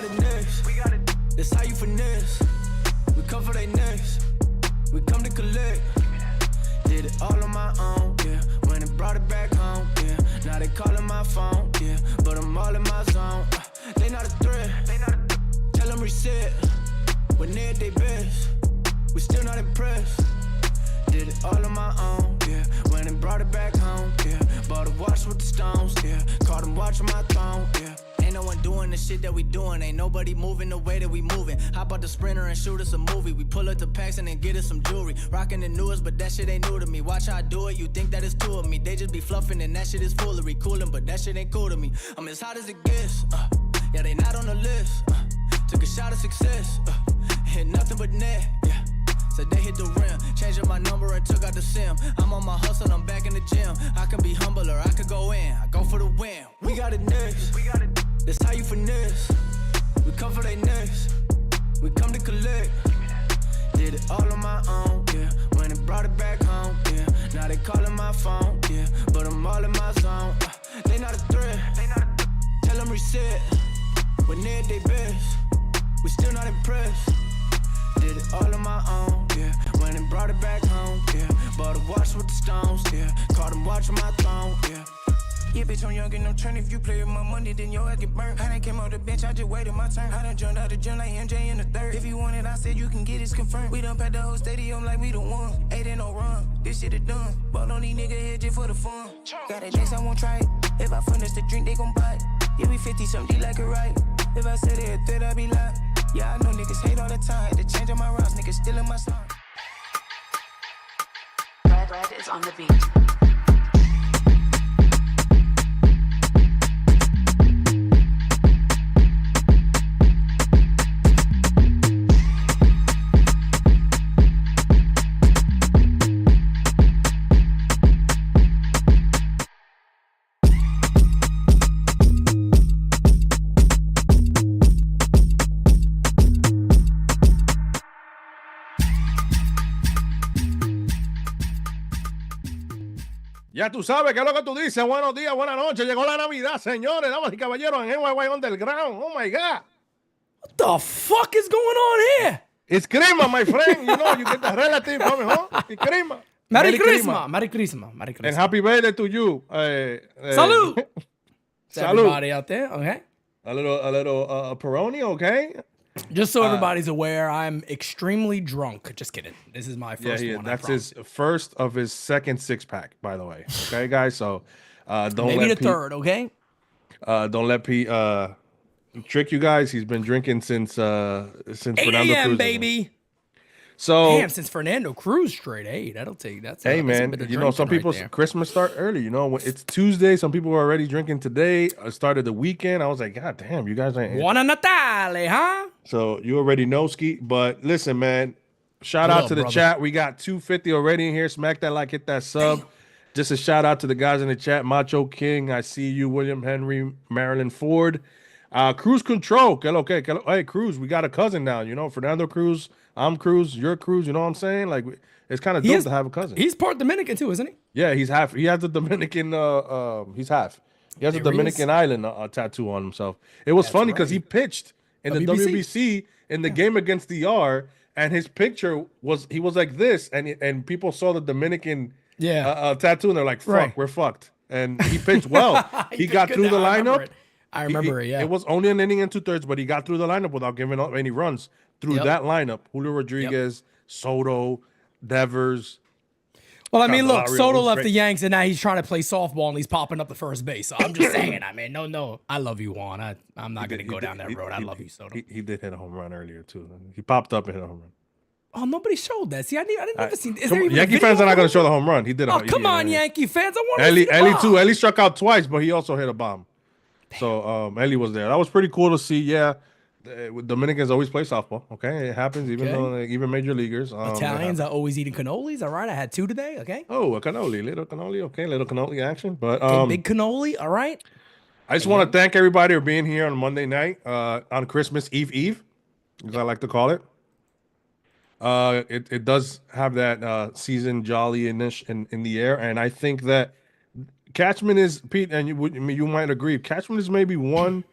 got it next. That's how you finesse. We come for they next. We come to collect. Did it all on my own, yeah. When it brought it back home, yeah. Now they calling my phone, yeah. But I'm all in my zone. They not a threat. Tell them reset. When they at they best, we still not impressed. Did it all on my own, yeah. When it brought it back home, yeah. Bought a watch with the stones, yeah. Caught them watching my throne, yeah. Ain't no one doing the shit that we doing. Ain't nobody moving the way that we moving. Hop out the Sprinter and shoot us a movie. We pull up to Paxton and get us some jewelry. Rocking the newest, but that shit ain't new to me. Watch how I do it, you think that it's two of me. They just be fluffing and that shit is foolery. Coolin', but that shit ain't cool to me. I'm as hot as it gets, yeah, they not on the list. Took a shot of success, hit nothing but net, yeah. Said they hit the rim, changing my number and took out the sim. I'm on my hustle, I'm back in the gym. I can be humble or I could go in. I go for the win. We got it next. That's how you finesse. We come for they next. We come to collect. Did it all on my own, yeah. When it brought it back home, yeah. Now they calling my phone, yeah. But I'm all in my zone. They not a threat. Tell them reset. When they at they best, we still not impressed. Did it all on my own, yeah. When it brought it back home, yeah. Bought a watch with the stones, yeah. Caught them watching my throne, yeah. Yeah, bitch, I'm young and I'm turn. If you play with my money, then your ass get burned. I done came off the bench, I just waited my turn. I done jumped out the gym like MJ in the third. If you want it, I said you can get it, confirmed. We done packed the whole stadium like we the one. Ain't in no run, this shit is done. Ball on these niggas here just for the fun. Got a next, I won't try it. If I furnish the drink, they gon' buy it. Yeah, we 50 something like a right. If I said it, that I be lying. Yeah, I know niggas hate all the time. Had to change on my routes, niggas still in my song. Red is on the beat. Ya tú sabes qué es lo que tú dices. Buenos días, buenas noches. Llegó la Navidad, señores, damas y caballeros, en NYY Underground. Oh, my God. What the fuck is going on here? It's Christmas, my friend. You know, you get the relative from me, huh? It's Christmas. Merry Christmas. Merry Christmas. Merry Christmas. And happy birthday to you. Salud. To everybody out there, okay? A little Peroni, okay? Just so everybody's aware, I'm extremely drunk. Just kidding. This is my first one. That's his first of his second six-pack, by the way. Okay, guys? So don't maybe let the third, okay? Don't let Pete trick you guys. He's been drinking since 8 Fernando a.m., Cruz. baby. So damn, since Fernando Cruz straight 8. That'll take that. Hey man, you know some people's Christmas start early. You know it's Tuesday. Some people are already drinking today. I started the weekend. I was like, God damn, you guys ain't. Buona Natale, huh? So you already know, Ski. But listen, man, shout out to the chat. We got 250 already in here. Smack that like, hit that sub. Damn. Just a shout out to the guys in the chat. Macho King, I see you. William Henry, Marilyn Ford, Cruz Control. Hey, Cruz, we got a cousin now. You know, Fernando Cruz. I'm Cruz. You're Cruz. You know what I'm saying? Like, it's kind of dope to have a cousin. He's part Dominican too, isn't he? Yeah, he's half. He has the Dominican. He's half. He has a Dominican island tattoo on himself. It was funny because he pitched in the WBC in the game against DR, and his picture was he was like this, and people saw the Dominican tattoo, and they're like, "Fuck, we're fucked." And he pitched well. he got through the lineup. I remember it. Yeah, it was only an inning and 2/3, but he got through the lineup without giving up any runs through that lineup. Julio Rodriguez, Soto, Devers. Well, I mean, look, Soto left the Yanks, and now he's trying to play softball, and he's popping up the first base. So I'm just saying, I mean, no, I love you, Juan. I'm not going to go down that road. I love you, Soto. He did hit a home run earlier, too. He popped up and hit a home run. Oh, nobody showed that. See, I didn't ever see. Yankee fans are not going to show the home run. He did. Come on, Yankee fans. I want to see the Ellie, too. Ellie struck out twice, but he also hit a bomb. Damn. So Ellie was there. That was pretty cool to see. Yeah. Dominicans always play softball. Okay, it happens. Even major leaguers. Italians are always eating cannolis. All right, I had 2 today. Okay. Oh, a cannoli, little cannoli. Okay, little cannoli action. But big cannoli. All right. I just want to thank everybody for being here on Monday night, on Christmas Eve, as I like to call it. It does have that season jolly-ish in the air, and I think that Catchman is Pete, and you might agree. Catchman is maybe one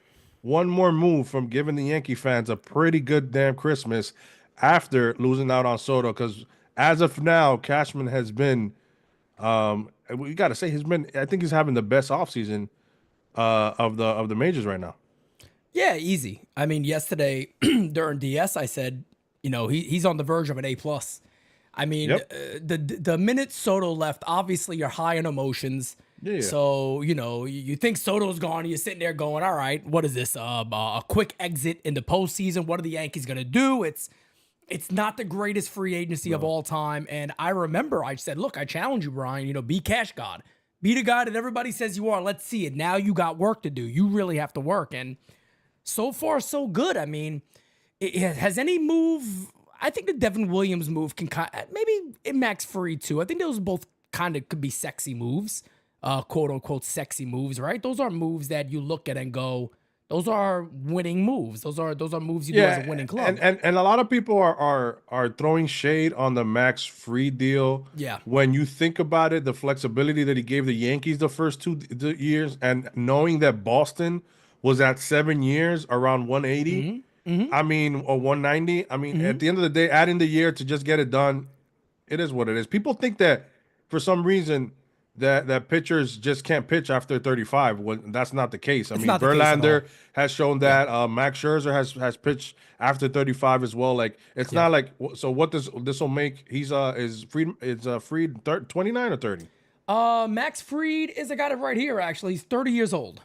one more move from giving the Yankee fans a pretty good damn Christmas after losing out on Soto. Because as of now, Cashman has been, we got to say, he's been. I think he's having the best offseason of the majors right now. Yeah, easy. I mean, yesterday during DS, I said, he's on the verge of an A+. I mean, Yep. The minute Soto left, obviously you're high in emotions. Yeah. So, you think Soto's gone, and you're sitting there going, all right, what is this? A quick exit in the postseason. What are the Yankees going to do? It's not the greatest free agency of all time. And I remember I said, look, I challenge you, Brian, be cash god. Be the guy that everybody says you are. Let's see it. Now you got work to do. You really have to work. And so far, so good. I mean, has any move... I think the Devin Williams move can maybe Max Fried too. I think those both kind of could be sexy moves, quote unquote sexy moves, right? Those are moves that you look at and go, those are winning moves. Those are moves you do as a winning club. And a lot of people are throwing shade on the Max Fried deal. Yeah. When you think about it, the flexibility that he gave the Yankees the first 2 years, and knowing that Boston was at 7 years around 180. I mean, or 190. I mean, at the end of the day, adding the year to just get it done, it is what it is. People think that for some reason that pitchers just can't pitch after 35. Well, that's not the case. I mean, Verlander has shown that. Max Scherzer has pitched after 35 as well. Like, it's not like, so what does this will make? He's Fried 29 or 30? Max Fried is, I got it right here actually. He's 30 years old.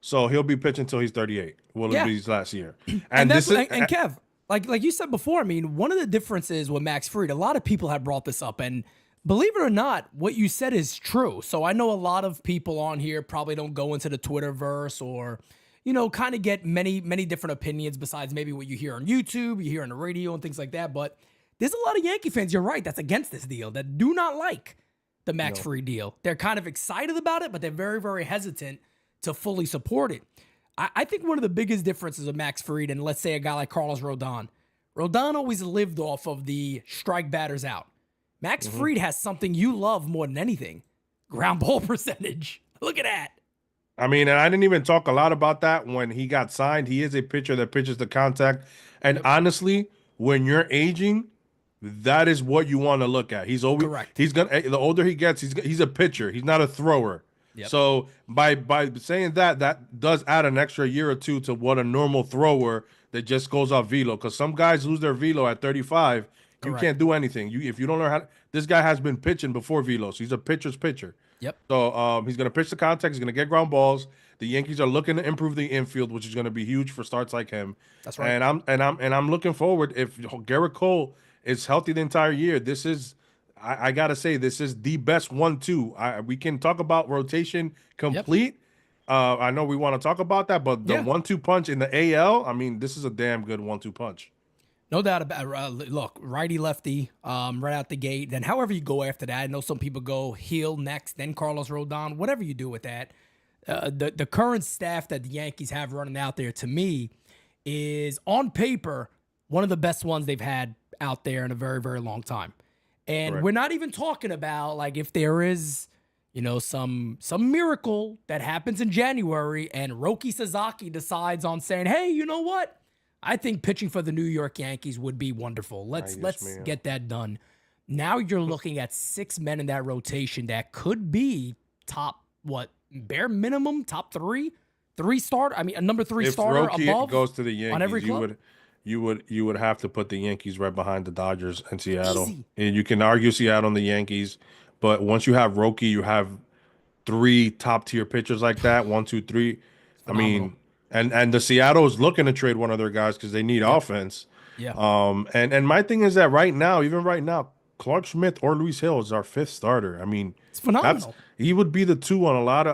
So he'll be pitching until he's 38. Will it be his last year? And Kev, like you said before, I mean, one of the differences with Max Fried, a lot of people have brought this up, and believe it or not, what you said is true. So I know a lot of people on here probably don't go into the Twitterverse or, kind of get many different opinions besides maybe what you hear on YouTube, you hear on the radio and things like that. But there's a lot of Yankee fans, you're right, that's against this deal, that do not like the Max Fried deal. They're kind of excited about it, but they're very, very hesitant to fully support it. I think one of the biggest differences of Max Fried and let's say a guy like Carlos Rodon always lived off of the strike batters out. Max Fried has something you love more than anything: ground ball percentage. Look at that. I mean, and I didn't even talk a lot about that when he got signed. He is a pitcher that pitches the contact. And honestly, when you're aging, that is what you want to look at. He's always correct. The older he gets, he's a pitcher. He's not a thrower. Yep. So by saying that does add an extra year or two to what a normal thrower that just goes off velo. Because some guys lose their velo at 35. Correct. You can't do anything. If you don't learn how. This guy has been pitching before velo, so he's a pitcher's pitcher. Yep. So he's gonna pitch the contact. He's gonna get ground balls. The Yankees are looking to improve the infield, which is gonna be huge for starts like him. That's right. And I'm looking forward. If Garrett Cole is healthy the entire year, this is. I gotta say, this is the best 1-2. We can talk about rotation complete. Yep. I know we want to talk about that, but the 1-2 punch in the AL, I mean, this is a damn good 1-2 punch. No doubt about it. Look, righty lefty, right out the gate. Then however you go after that, I know some people go heel next, then Carlos Rodon. Whatever you do with that, the current staff that the Yankees have running out there, to me, is on paper one of the best ones they've had out there in a very, very long time. And we're not even talking about like if there is, some miracle that happens in January and Roki Sasaki decides on saying, hey, you know what? I think pitching for the New York Yankees would be wonderful. Let's get that done. Now you're looking at 6 men in that rotation that could be top, bare minimum, top three starter. I mean, a number 3 starter Roki above goes to the Yankees, on every club. You would have to put the Yankees right behind the Dodgers and Seattle. Easy. And you can argue Seattle and the Yankees, but once you have Roki, you have 3 top tier pitchers like that. 1, 2, 3. Phenomenal. I mean, and the Seattle is looking to trade one of their guys because they need offense. Yeah. And my thing is that right now, Clark Schmidt or Luis Hill is our 5th starter. I mean, it's phenomenal. He would be the 2 on a lot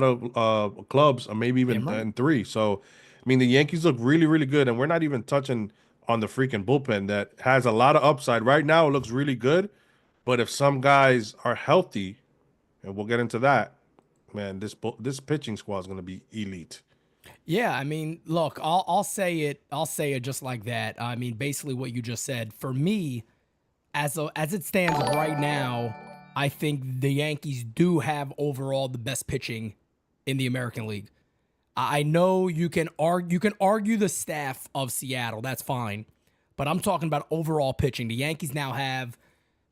of clubs, or maybe even in 3. So. I mean, the Yankees look really, really good, and we're not even touching on the freaking bullpen that has a lot of upside. Right now, it looks really good, but if some guys are healthy, and we'll get into that, man, this pitching squad is going to be elite. Yeah, I mean, look, I'll say it just like that. I mean, basically what you just said. For me, as it stands right now, I think the Yankees do have overall the best pitching in the American League. I know you can argue the staff of Seattle. That's fine. But I'm talking about overall pitching. The Yankees now have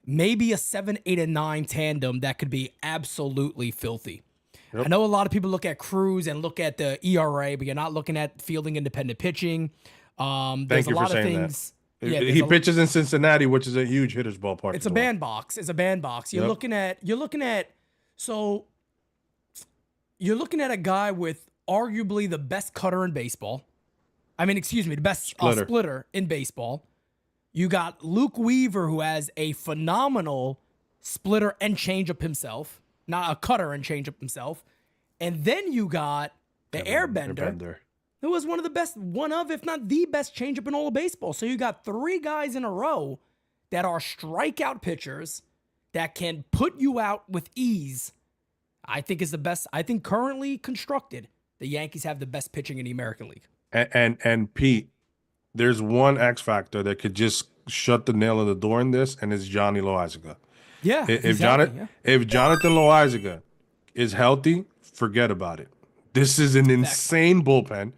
maybe a 7, 8, and 9 tandem that could be absolutely filthy. Yep. I know a lot of people look at Cruz and look at the ERA, but you're not looking at fielding independent pitching. Thank you for saying that. Yeah, he pitches in Cincinnati, which is a huge hitter's ballpark. It's a bandbox. You're looking at a guy with arguably the best cutter in baseball. The best splitter in baseball. You got Luke Weaver, who has a phenomenal splitter and changeup himself, not a cutter and changeup himself. And then you got the Airbender, who was one of, if not the best changeup in all of baseball. So you got 3 guys in a row that are strikeout pitchers that can put you out with ease. I think is the best. I think currently constructed, the Yankees have the best pitching in the American League. And Pete, there's one X factor that could just shut the nail in the door in this, and it's Johnny Loaizaga. Yeah. If Jonathan Loaizaga is healthy, forget about it. This is an insane bullpen.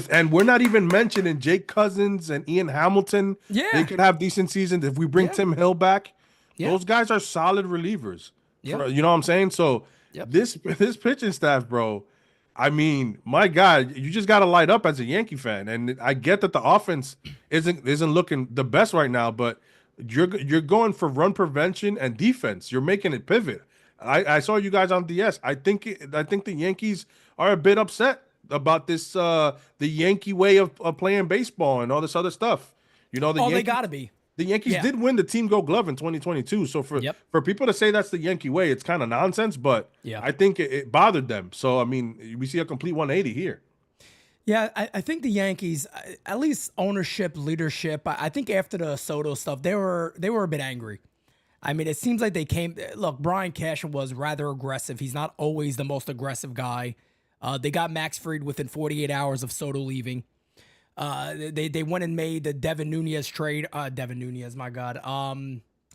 And we're not even mentioning Jake Cousins and Ian Hamilton. Yeah. They could have decent seasons. If we bring Tim Hill back, those guys are solid relievers. Yeah. You know what I'm saying? So this pitching staff, bro, I mean, my God, you just got to light up as a Yankee fan. And I get that the offense isn't looking the best right now, but you're going for run prevention and defense. You're making it pivot. I saw you guys on DS. I think the Yankees are a bit upset about this the Yankee way of playing baseball and all this other stuff. You know, they got to be. The Yankees did win the Team Gold Glove in 2022. So for people to say that's the Yankee way, it's kind of nonsense, but I think it bothered them. So, I mean, we see a complete 180 here. Yeah, I think the Yankees, at least ownership, leadership, I think after the Soto stuff, they were a bit angry. I mean, it seems like Brian Cashman was rather aggressive. He's not always the most aggressive guy. They got Max Fried within 48 hours of Soto leaving. They went and made the Devin Nunez trade. Devin Nunez, my God.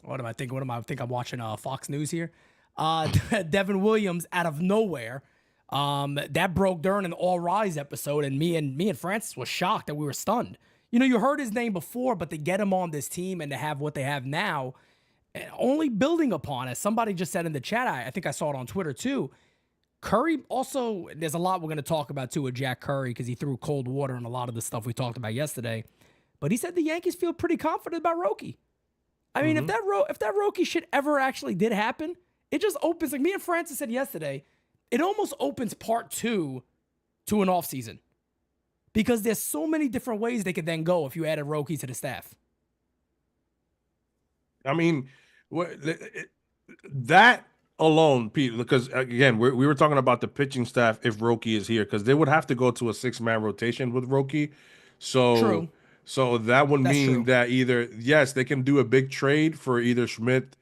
What am I thinking? I think I'm watching Fox News here. Devin Williams out of nowhere. That broke during an All Rise episode, and me and Francis was shocked that we were stunned. You know, you heard his name before, but to get him on this team and to have what they have now, only building upon it. Somebody just said in the chat, I think I saw it on Twitter too. Curry also, there's a lot we're going to talk about too with Jack Curry because he threw cold water on a lot of the stuff we talked about yesterday. But he said the Yankees feel pretty confident about Roki. I mean, if that Roki shit ever actually did happen, it just opens, like me and Francis said yesterday, it almost opens part 2 to an offseason. Because there's so many different ways they could then go if you added Roki to the staff. I mean, that alone, Pete, because again, we were talking about the pitching staff if Roki is here, because they would have to go to a 6-man rotation with Roki. So true. So that would mean that either, yes, they can do a big trade for either Schmidt.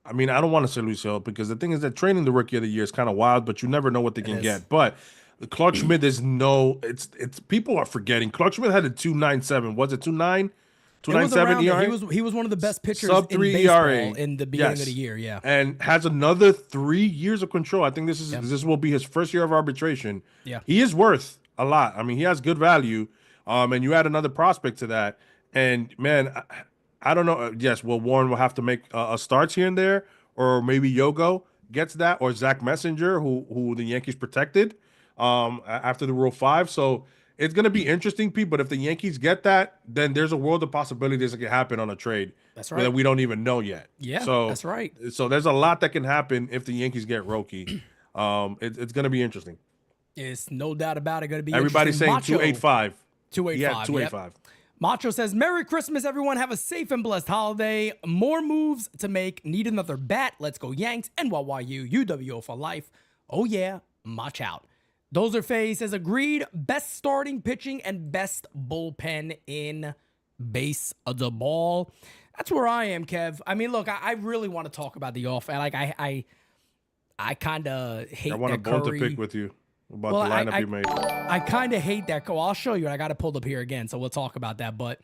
I mean, I don't want to say Luis Hill, because the thing is that trading the rookie of the year is kind of wild, but you never know what they can get. But Clark Schmidt is it's people are forgetting. Clark Schmidt had a 2.97. Was it 2.9? 2.97 ERA. He was one of the best pitchers Sub-3 in baseball ERA in the beginning of the year. Yeah, and has another 3 years of control. I think this will be his first year of arbitration. Yeah, he is worth a lot. I mean, he has good value. And you add another prospect to that, and man, I don't know. Yes, well, Warren will have to make a starts here and there, or maybe Yogo gets that, or Zach Messenger, who the Yankees protected after the Rule 5. So it's going to be interesting, Pete. But if the Yankees get that, then there's a world of possibilities that can happen on a trade. That's right. That we don't even know yet. Yeah, so that's right. So there's a lot that can happen if the Yankees get Roki. It's going to be interesting. It's no doubt about it. Going to be everybody's saying 285. 285. Yeah, 285. Yep. Macho says, Merry Christmas, everyone. Have a safe and blessed holiday. More moves to make. Need another bat. Let's go Yanks. NYYU, UWO for life. Oh, yeah. Mach out. Dozer Faye says, agreed. Best starting pitching and best bullpen in baseball. That's where I am, Kev. I mean, look, I really want to talk about the off. Like, I kind of hate that. I want a bone to pick with you about the lineup you made. I kind of hate that. I'll show you. I got it pulled up here again, so we'll talk about that. But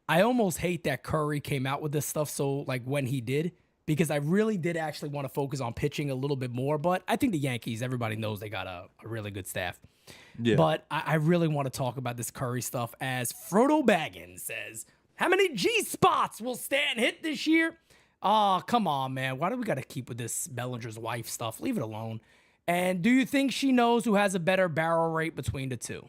I almost hate that Curry came out with this stuff. So, like, when he did, because I really did actually want to focus on pitching a little bit more. But I think the Yankees, everybody knows they got a really good staff. Yeah. But I really want to talk about this Curry stuff, as Frodo Baggins says, how many G-spots will Stan hit this year? Oh, come on, man. Why do we got to keep with this Bellinger's wife stuff? Leave it alone. And do you think she knows who has a better barrel rate between the two?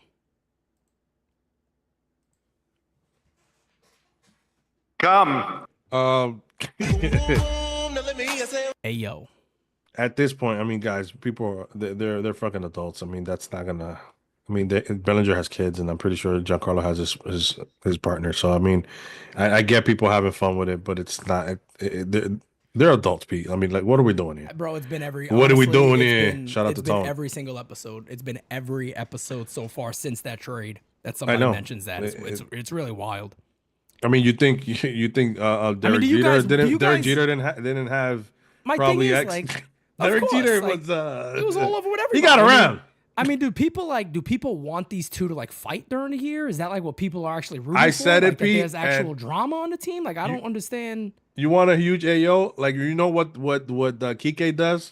Come. Hey, yo. At this point, I mean, guys, people are they're fucking adults. I mean, that's not gonna. I mean, Bellinger has kids, and I'm pretty sure Giancarlo has his partner. So I mean, I get people having fun with it, but it's not. They're adults, Pete. I mean, like, what are we doing here? Bro, it's been every. What are we honestly, doing it's here? been- Shout out it's to been Tone. every single episode. It's been every episode so far since that trade that somebody mentions that. It's really wild. I mean, you think Derek do you Jeter guys- do didn't you Derek guys- Jeter didn't have My probably thing is, X. like, Derek of course, Jeter like, was it was all over with everybody. he got around. I mean, do people want these two to like fight during the year? Is that like what people are actually rooting I for? said it, Like, that Pete, there's actual and drama on the team. Like, I don't understand. You want a huge AO? Like, you know what Kike does?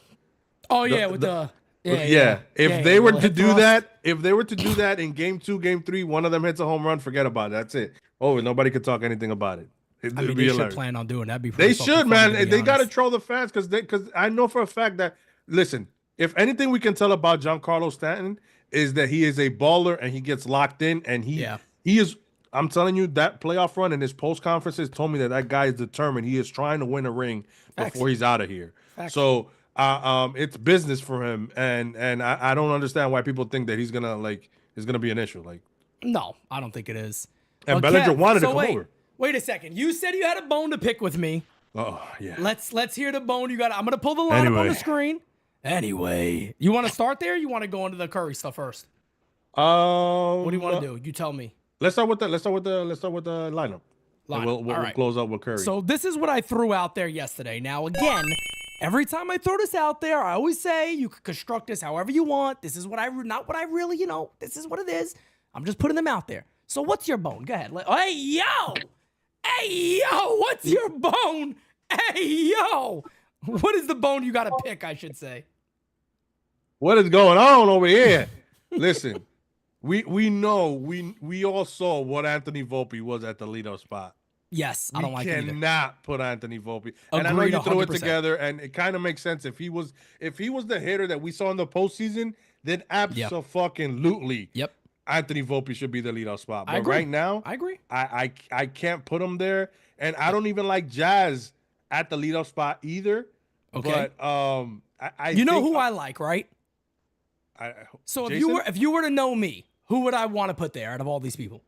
Oh yeah, with the If they were the to hip do thrust. that, if they were to do that in game 2, game 3, one of them hits a home run, forget about it. That's it. Oh, nobody could talk anything about it. I It'd mean, be they should hilarious. plan on doing that. Be They pretty fucking should, funny, man. to be They got to honest. troll the fans because I know for a fact that, listen, if anything we can tell about Giancarlo Stanton is that he is a baller and he gets locked in and he is. I'm telling you, that playoff run and his post conferences told me that guy is determined. He is trying to win a ring before he's out of here. So it's business for him, and I don't understand why people think that he's gonna be an issue. Like, No, I don't think it is. and But Bellinger Kev, wanted to so come wait, over. Wait a second. You said you had a bone to pick with me. Oh yeah. Let's hear the bone you got. I'm gonna pull the lineup on Anyway. the screen. Anyway, you want to start there? Or you want to go into the Curry stuff first? What What do you want to do? You tell me. Let's start with the lineup. And we'll All right. close up with Curry. So this is what I threw out there yesterday. Now again, every time I throw this out there, I always say you can construct this however you want. This is what not what I really, this is what it is. I'm just putting them out there. So what's your bone? Go ahead. Hey yo, what's your bone? Hey yo, what is the bone you got to pick? I should say. What is going on over here? Listen, we know we all saw what Anthony Volpe was at the leadoff spot. Yes, I don't like it either. Cannot put Anthony Volpe. And I know Agreed, you threw it 100%. together, and it kind of makes sense. If he was the hitter that we saw in the postseason, then absolutely, Yep. Anthony Volpe should be the leadoff spot. But agree. right now, I agree. I can't put him there, and I don't even like Jazz at the leadoff spot either. Okay. But I You know think who I like, right? So Jason? if you were to know me, who would I want to put there out of all these people?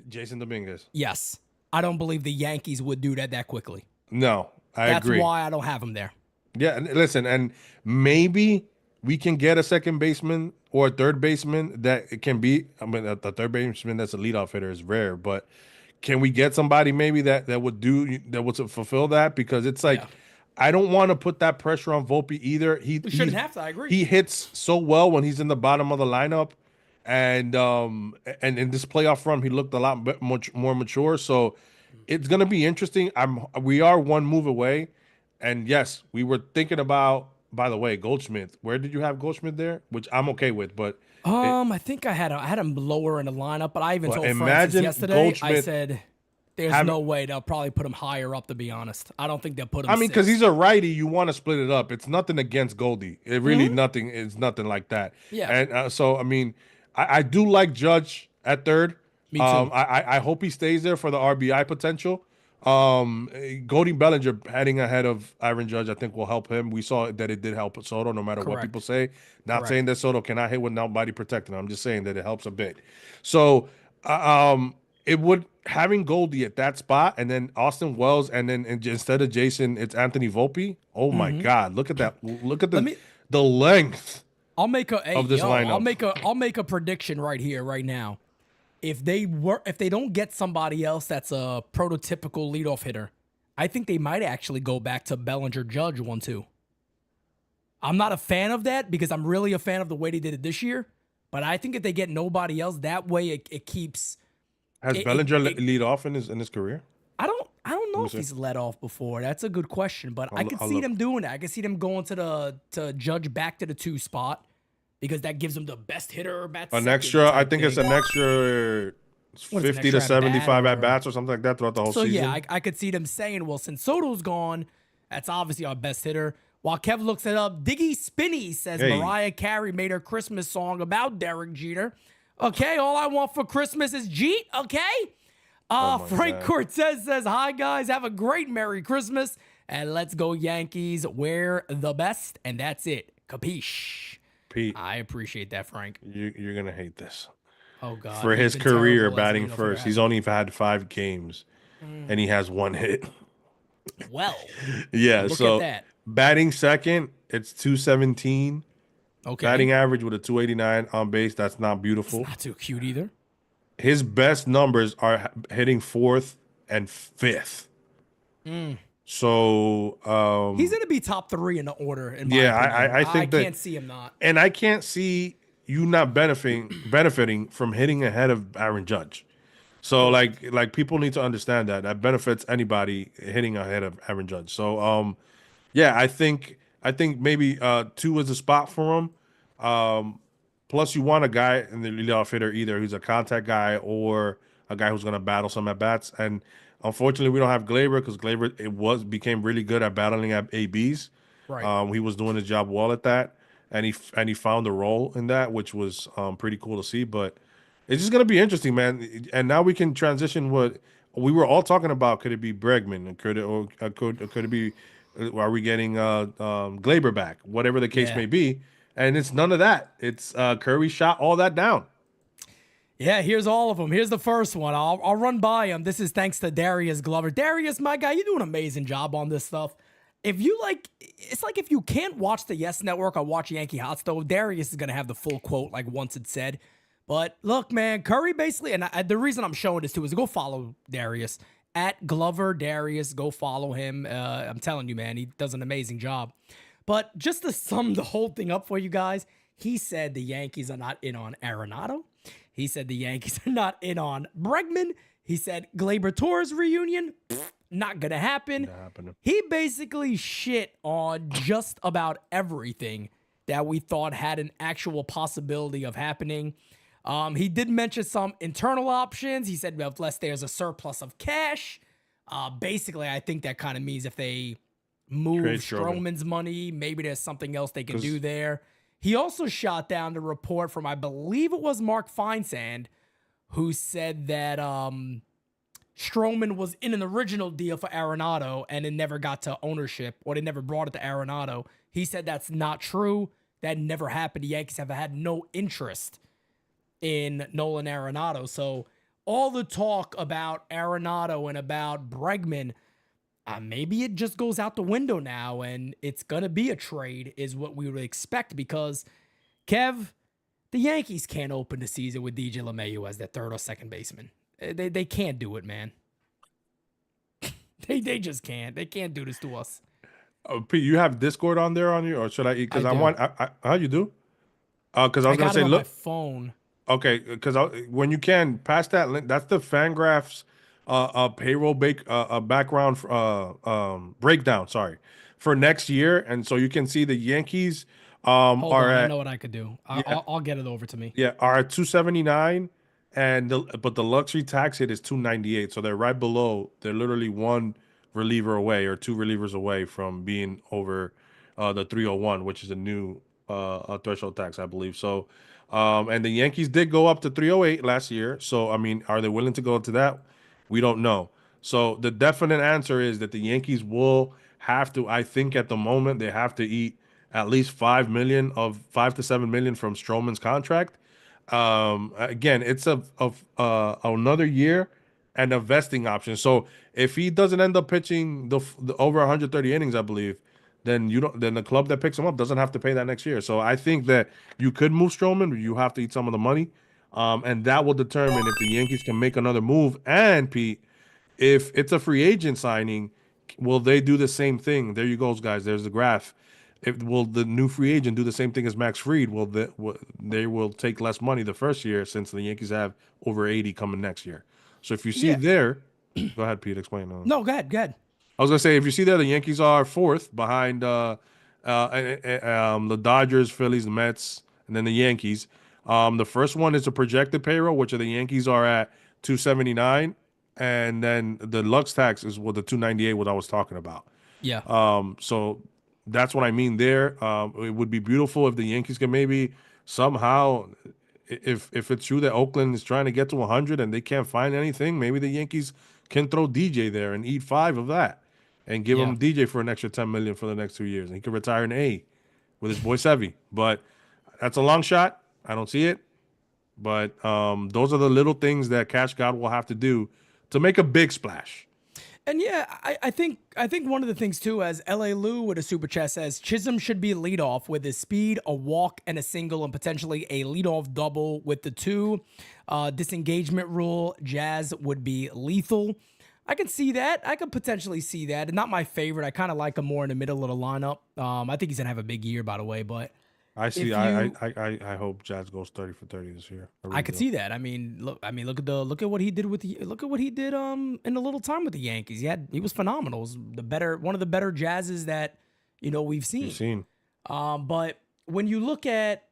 Jason Dominguez. Yes. I don't believe the Yankees would do that quickly. No, I That's agree. why I don't have him there. Yeah, and listen, and maybe we can get a second baseman or a third baseman that it can be. I mean, the third baseman that's a leadoff hitter is rare, but can we get somebody maybe that would fulfill that? Because it's like I don't want to put that pressure on Volpe either. We shouldn't have to. I agree. He hits so well when he's in the bottom of the lineup, and in this playoff run he looked a lot much more mature. So it's gonna be interesting. We are one move away, and yes, we were thinking about. By the way, Goldschmidt. Where did you have Goldschmidt there? Which I'm okay with, but I think I had him lower in the lineup, but I even Well, told Francis imagine yesterday. I Goldschmidt said, "There's no way they'll probably put him higher up." To be honest, I don't think they'll put him. I mean, because sixth. he's a righty, you want to split it up. It's nothing against Goldie. It really nothing is nothing like that. Yeah. And so I mean, I do like Judge at third. Me too. I hope he stays there for the RBI potential. Goldie Bellinger heading ahead of Aaron Judge, I think will help him. We saw that it did help Soto, no matter what Correct. people say. Not Correct. saying that Soto cannot hit with nobody protecting him. I'm just saying that it helps a bit. So it would having Goldie at that spot, and then Austin Wells, and then instead of Jason, it's Anthony Volpe. Oh my God! Look at that! Look at the length. I'll make a of this lineup. I'll make a prediction right here, right now. If they don't get somebody else that's a prototypical leadoff hitter, I think they might actually go back to Bellinger Judge 1-2. I'm not a fan of that because I'm really a fan of the way they did it this year. But I think if they get nobody else, that way it keeps. Has Bellinger lead off in his career? I don't know if he's let off before. That's a good question, but I could see them doing that. I could see them going to Judge back to the 2 spot because that gives them the best hitter bat. An extra, I think it's an extra 50 to 75 at bats or something like that throughout the whole season. So yeah, I could see them saying, well, since Soto's gone, that's obviously our best hitter. While Kev looks it up, Diggy Spinney says Mariah Carey made her Christmas song about Derek Jeter. Okay, all I want for Christmas is Jeet, okay? Frank Cortez says, hi, guys. Have a great Merry Christmas. And let's go Yankees. We're the best. And that's it. Capiche? Pete. I appreciate that, Frank. You're going to hate this. Oh, God. For his career batting first, he's only had 5 games. And he has 1 hit. Well. Yeah, look so at that. Batting second, it's 217. Okay. Batting average with a 289 on base. That's not beautiful. It's not too cute either. His best numbers are hitting 4th and 5th. So he's going to be top 3 in the order. In my opinion. I think I can't see him not. And I can't see you not benefiting from hitting ahead of Aaron Judge. So like people need to understand that benefits anybody hitting ahead of Aaron Judge. So yeah, I think maybe 2 is a spot for him. Plus, you want a guy in the leadoff hitter either who's a contact guy or a guy who's going to battle some at bats. And unfortunately, we don't have Glaber because Glaber became really good at battling at ABs. Right. He was doing his job well at that, and he found a role in that, which was pretty cool to see. But it's just going to be interesting, man. And now we can transition what we were all talking about. Could it be Bregman? Could it be? Are we getting Glaber back? Whatever the case may be. And it's none of that. It's Curry shot all that down. Yeah, here's all of them. Here's the first one. I'll run by them. This is thanks to Darius Glover. Darius, my guy, you do an amazing job on this stuff. If you it's like if you can't watch the Yes Network or watch Yankee Hot Stove, Darius is going to have the full quote like once it's said. But look, man, Curry basically, and the reason I'm showing this too is go follow Darius. At Glover Darius, go follow him. I'm telling you, man, he does an amazing job. But just to sum the whole thing up for you guys, he said the Yankees are not in on Arenado. He said the Yankees are not in on Bregman. He said Gleyber Torres reunion, not going to happen. He basically shit on just about everything that we thought had an actual possibility of happening. He did mention some internal options. He said unless there's a surplus of cash. Basically, I think that kind of means if they move Stroman's money, maybe there's something else they can do there. He also shot down the report from, I believe it was Mark Feinsand, who said that Stroman was in an original deal for Arenado and it never got to ownership, or they never brought it to Arenado. He said that's not true. That never happened. The Yankees have had no interest in Nolan Arenado. So all the talk about Arenado and about Bregman, maybe it just goes out the window now and it's going to be a trade is what we would expect because, Kev, the Yankees can't open the season with DJ LeMahieu as their 3rd or 2nd baseman. They can't do it, man. they just can't. They can't do this to us. Pete, you have Discord on there on you, or should I? Because how you do? Because I was going to say, look. My phone. Okay, because when you can pass that link, that's the Fangraphs payroll background breakdown. Sorry, for next year, and so you can see the Yankees Hold on, I know what I could do. I'll get it over to me. Yeah, are at 279, but the luxury tax hit is 298, so they're right below. They're literally 1 reliever away or 2 relievers away from being over the 301, which is a new threshold tax, I believe. So. And the Yankees did go up to 308 last year. So, I mean, are they willing to go to that? We don't know. So the definite answer is that the Yankees will have to, I think at the moment, they have to eat at least 5 to 7 million from Stroman's contract. Again, it's another year and a vesting option. So if he doesn't end up pitching the over 130 innings, I believe, then the club that picks him up doesn't have to pay that next year. So I think that you could move Stroman, but you have to eat some of the money. And that will determine if the Yankees can make another move. And Pete, if it's a free agent signing, will they do the same thing? There you go, guys. There's the graph. Will the new free agent do the same thing as Max Fried? They will take less money the first year since the Yankees have over 80 coming next year. So if you see there, Go ahead, Pete. Explain. No, go ahead. Go ahead. I was gonna say, if you see there, the Yankees are fourth behind the Dodgers, Phillies, the Mets, and then the Yankees. The first one is the projected payroll, which the Yankees are at 279, and then the Lux tax is the 298, what I was talking about. Yeah. So that's what I mean there. It would be beautiful if the Yankees can maybe somehow, if it's true that Oakland is trying to get to 100 and they can't find anything, maybe the Yankees can throw DJ there and eat 5 of that, and give him DJ for an extra 10 million for the next 2 years, and he can retire in A with his boy Sevy. But that's a long shot. I don't see it. But those are the little things that Cash God will have to do to make a big splash. And yeah, I think one of the things too, as LA Lou with a super chat says, Chisholm should be leadoff with his speed, a walk, and a single, and potentially a leadoff double with the 2 disengagement rule. Jazz would be lethal. I can see that. I could potentially see that. Not my favorite. I kind of like him more in the middle of the lineup. I think he's gonna have a big year, by the way. But I see. I hope Jazz goes 30 for 30 this year. I could see that. Look at what he did in a little time with the Yankees. He was phenomenal. It was one of the better Jazzes that we've seen. But when you look at,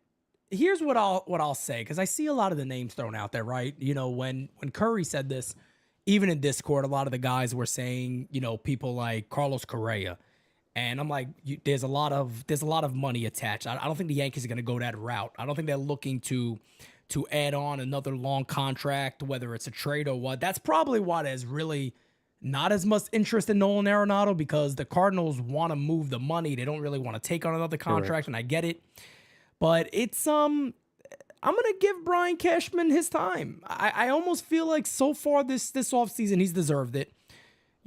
here's what I'll say, because I see a lot of the names thrown out there, right? When Curry said this, even in Discord, a lot of the guys were saying, people like Carlos Correa. And I'm like, there's a lot of money attached. I don't think the Yankees are going to go that route. I don't think they're looking to add on another long contract, whether it's a trade or what. That's probably why there's really not as much interest in Nolan Arenado, because the Cardinals want to move the money. They don't really want to take on another contract, and I get it. But it's I'm going to give Brian Cashman his time. I almost feel like so far this offseason, he's deserved it.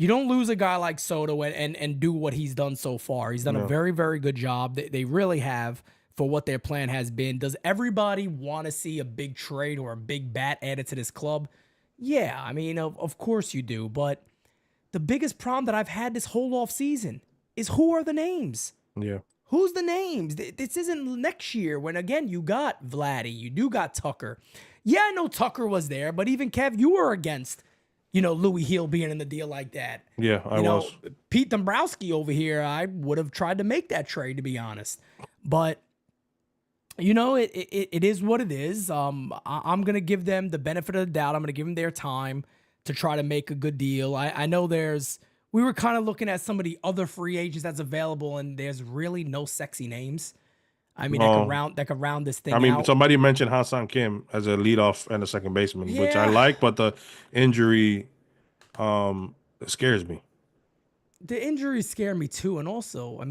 You don't lose a guy like Soto and do what he's done so far. He's done a very, very good job. They really have, for what their plan has been. Does everybody want to see a big trade or a big bat added to this club? Yeah, of course you do. But the biggest problem that I've had this whole offseason is, who are the names? Yeah. Who's the names? This isn't next year when, again, you got Vladdy, you do got Tucker. Yeah, I know Tucker was there, but even Kev, you were against, Louis Hill being in the deal like that. Yeah, I was. Pete Dombrowski over here, I would have tried to make that trade, to be honest. But, it is what it is. I'm going to give them the benefit of the doubt. I'm going to give them their time to try to make a good deal. I know we were kind of looking at some of the other free agents that's available, and there's really no sexy names. That could round this thing out. Somebody mentioned Ha-Seong Kim as a leadoff and a second baseman, which I like, but the injury scares me. The injuries scare me too, and also,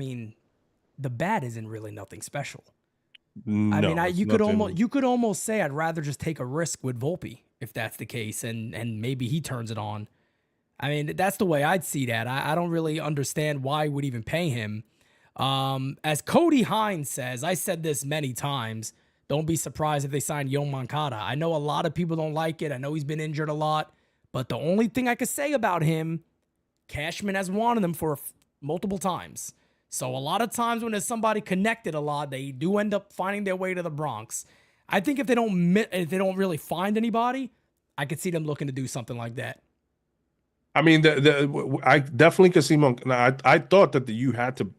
the bat isn't really nothing special. No, you could almost say I'd rather just take a risk with Volpe if that's the case, and maybe he turns it on. That's the way I'd see that. I don't really understand why we would even pay him. As Cody Hines says, I said this many times, don't be surprised if they sign Yoan Moncada. I know a lot of people don't like it. I know he's been injured a lot, but the only thing I could say about him, Cashman has wanted him for multiple times. So a lot of times when there's somebody connected a lot, they do end up finding their way to the Bronx. I think if they don't really find anybody, I could see them looking to do something like that. I definitely could see I thought that you had to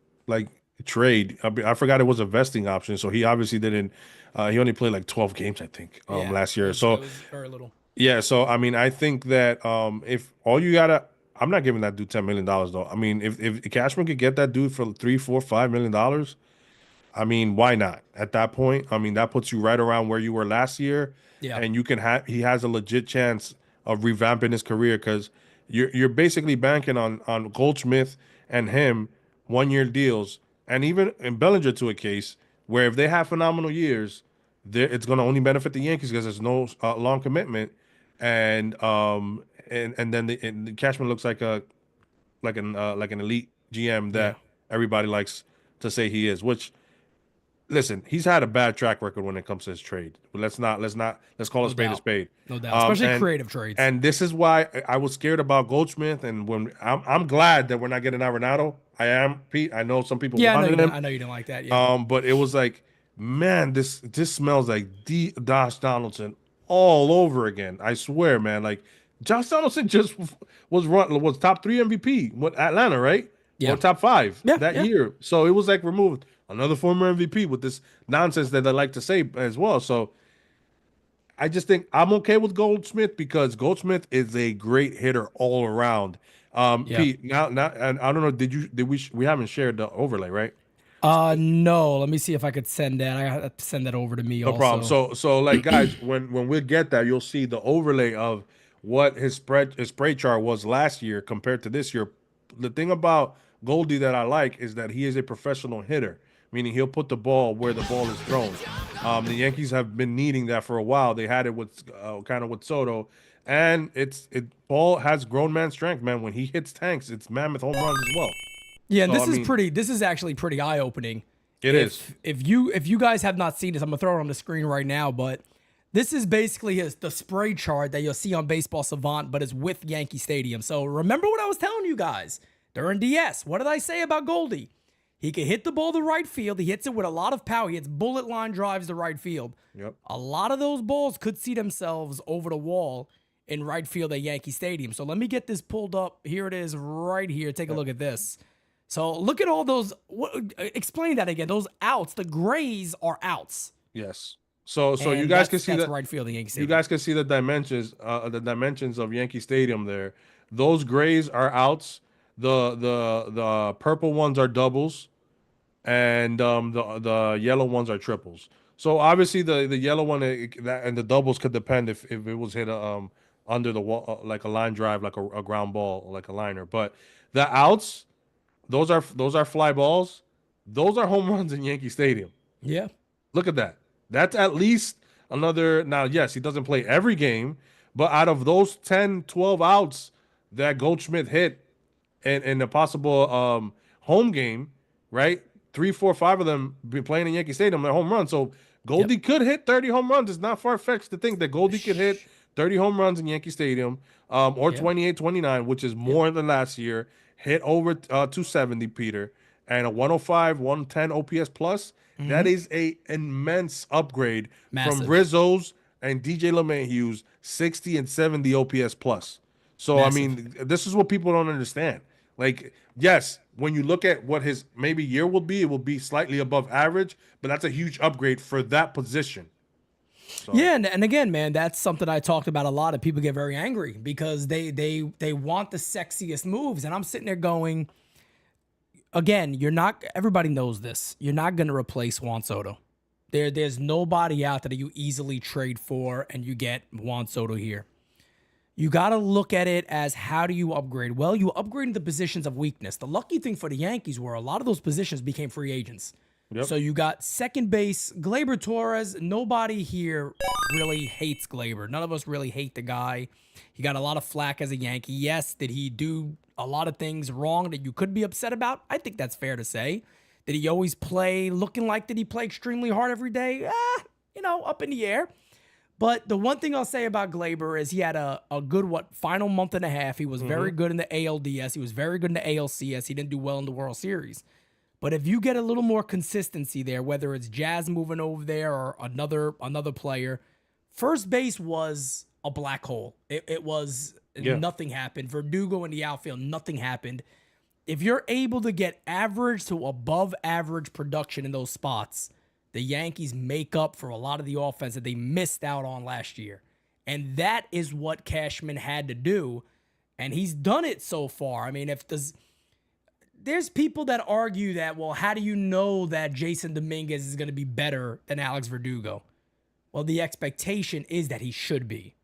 trade. I forgot it was a vesting option, so he obviously didn't. He only played 12 games, I think, last year. It was very little. Yeah, so I think that if all you gotta, I'm not giving that dude $10 million though. If Cashman could get that dude for $3, $4, $5 million, why not? At that point, that puts you right around where you were last year. Yeah, and he has a legit chance of revamping his career, because you're basically banking on Goldschmidt and him 1-year deals, and even in Bellinger to a case where if they have phenomenal years, it's going to only benefit the Yankees because there's no long commitment, and then the Cashman looks like an elite GM that everybody likes to say he is. Which, listen, he's had a bad track record when it comes to his trade. But let's call a spade a spade. No doubt, especially creative trades. And this is why I was scared about Goldschmidt. And when I'm glad that we're not getting Arenado. I am, Pete. I know some people wanted him. I know you didn't like that. Yeah. But it was like, man, this smells like Josh Donaldson all over again. I swear, man. Josh Donaldson just was top 3 MVP with Atlanta, right? Yeah. Or top 5 Yeah, that yeah. year. So it was like removed another former MVP with this nonsense that I like to say as well. So I just think I'm okay with Goldsmith because Goldsmith is a great hitter all around. Yeah. Pete, now, and I don't know, we haven't shared the overlay, right? No. Let me see if I could send that. I have to send that over to me No problem. also. So like guys, when we get that, you'll see the overlay of what his spray chart was last year compared to this year. The thing about Goldie that I like is that he is a professional hitter, meaning he'll put the ball where the ball is thrown. The Yankees have been needing that for a while. They had it with kind of with Soto, and Paul has grown man strength, man. When he hits tanks, it's mammoth home runs as well. Yeah, and So I mean, this is actually pretty eye opening. it is. If you guys have not seen this, I'm gonna throw it on the screen right now, but this is basically the spray chart that you'll see on Baseball Savant, but it's with Yankee Stadium. So remember what I was telling you guys during DS. What did I say about Goldie? He can hit the ball to right field. He hits it with a lot of power. He hits bullet line drives to right field. Yep. A lot of those balls could see themselves over the wall in right field at Yankee Stadium. So let me get this pulled up. Here it is right here. Take a look at this. So look at all those. Explain that again. Those outs, the grays are outs. Yes. So And you guys can see that's that. right field at Yankee You Stadium. guys can see the dimensions of Yankee Stadium there. Those grays are outs. The purple ones are doubles, and the yellow ones are triples. So obviously the yellow one and the doubles could depend if it was hit under the wall like a line drive, like a ground ball, like a liner. But the outs, those are fly balls. Those are home runs in Yankee Stadium. Yeah. Look at that. That's at least another. Now, yes, he doesn't play every game, but out of those 10, 12 outs that Goldschmidt hit in a possible home game, right? 3, 4, 5 of them be playing in Yankee Stadium, they're home runs. So Goldie could hit 30 home runs. It's not far-fetched to think that Goldie could hit 30 home runs in Yankee Stadium, or 28, 29, which is more than last year. Hit over 270, Peter, and a 105, 110 OPS plus. That is a immense upgrade from Massive. Rizzo's and DJ LeMahieu's 60 and 70 OPS plus. So I mean, this is what people don't understand. Like, yes, when you look at what his maybe year will be, it will be slightly above average, but that's a huge upgrade for that position. So. Yeah, and again, man, that's something I talked about a lot, and people get very angry because they want the sexiest moves, and I'm sitting there going, again, you're not. Everybody knows this. You're not going to replace Juan Soto. There's nobody out there that you easily trade for, and you get Juan Soto here. You got to look at it as how do you upgrade? Well, you upgraded the positions of weakness. The lucky thing for the Yankees were a lot of those positions became free agents. Yep. So you got second base, Gleyber Torres. Nobody here really hates Gleyber. None of us really hate the guy. He got a lot of flack as a Yankee. Yes, did he do a lot of things wrong that you could be upset about? I think that's fair to say. Did he always play looking like did he play extremely hard every day? Up in the air. But the one thing I'll say about Gleyber is he had a good, final month and a half. He was very good in the ALDS. He was very good in the ALCS. He didn't do well in the World Series. But if you get a little more consistency there, whether it's Jazz moving over there or another player, first base was a black hole. It was nothing happened. Verdugo in the outfield, nothing happened. If you're able to get average to above average production in those spots, the Yankees make up for a lot of the offense that they missed out on last year. And that is what Cashman had to do. And he's done it so far. I mean, there's people that argue that, well, how do you know that Jason Dominguez is going to be better than Alex Verdugo? Well, the expectation is that he should be.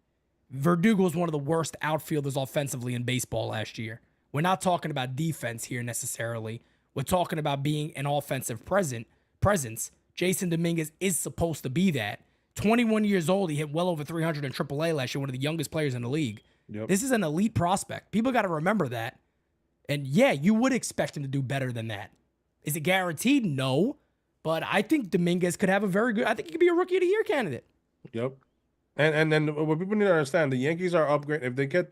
Verdugo was one of the worst outfielders offensively in baseball last year. We're not talking about defense here necessarily. We're talking about being an offensive presence. Jason Dominguez is supposed to be that. 21 years old, he hit well over 300 in AAA last year, one of the youngest players in the league. Yep. This is an elite prospect. People got to remember that. And yeah, you would expect him to do better than that. Is it guaranteed? No. But I think Dominguez could have I think he could be a Rookie of the Year candidate. Yep. And then what people need to understand, the Yankees are upgrading. If they get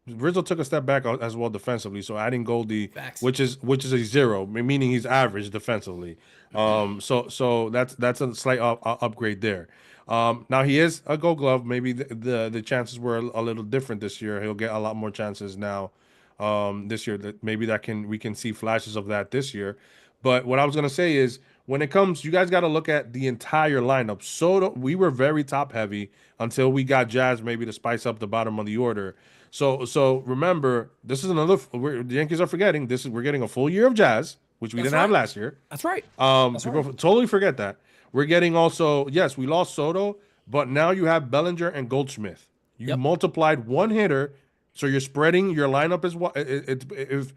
Rizzo took a step back as well defensively. So adding Goldie, Facts. which is a 0, meaning he's average defensively. So that's a slight upgrade there. Now he is a Gold Glove. Maybe the chances were a little different this year. He'll get a lot more chances now. This year that maybe we can see flashes of that this year. But what I was gonna say is when it comes, you guys got to look at the entire lineup. So we were very top heavy until we got Jazz maybe to spice up the bottom of the order. So remember, this is the Yankees are forgetting we're getting a full year of Jazz, which we didn't have last year. That's right. People totally forget that. We're getting also, yes, we lost Soto, but now you have Bellinger and Goldschmidt. You multiplied one hitter, so you're spreading your lineup as well. If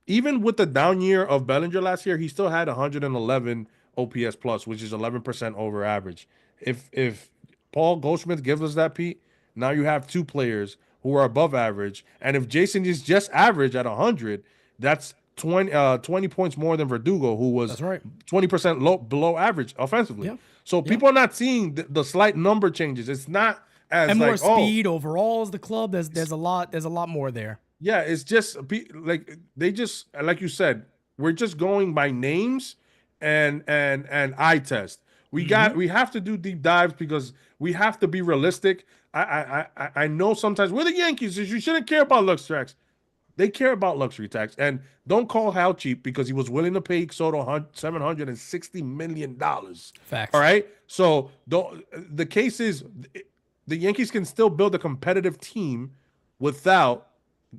even with the down year of Bellinger last year, he still had 111 OPS plus, which is 11% over average. If Paul Goldschmidt gives us that, Pete, now you have 2 players who are above average. And if Jason is just average at 100, that's 20 points more than Verdugo, who was 20% below average offensively. Yeah. So people are not seeing the slight number changes. It's not as and like, more speed overall as the club. There's a lot more there. Yeah, it's just like they just like you said, we're just going by names and eye test. We have to do deep dives because we have to be realistic. I know sometimes we're the Yankees, you shouldn't care about luxury tax. They care about luxury tax, and don't call Hal cheap because he was willing to pay Soto $760 million. Facts. All right, so the case is the Yankees can still build a competitive team without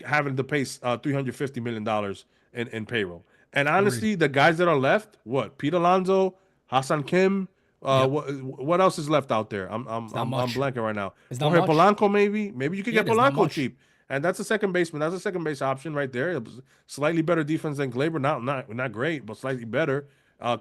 having to pay $350 million in payroll. And honestly, the guys that are left, Pete Alonso, Hassan Kim, what else is left out there? I'm blanking right now. Jorge Polanco, maybe you could get Polanco cheap, and that's a second baseman. That's a second base option right there. It was slightly better defense than Gleyber, not great, but slightly better.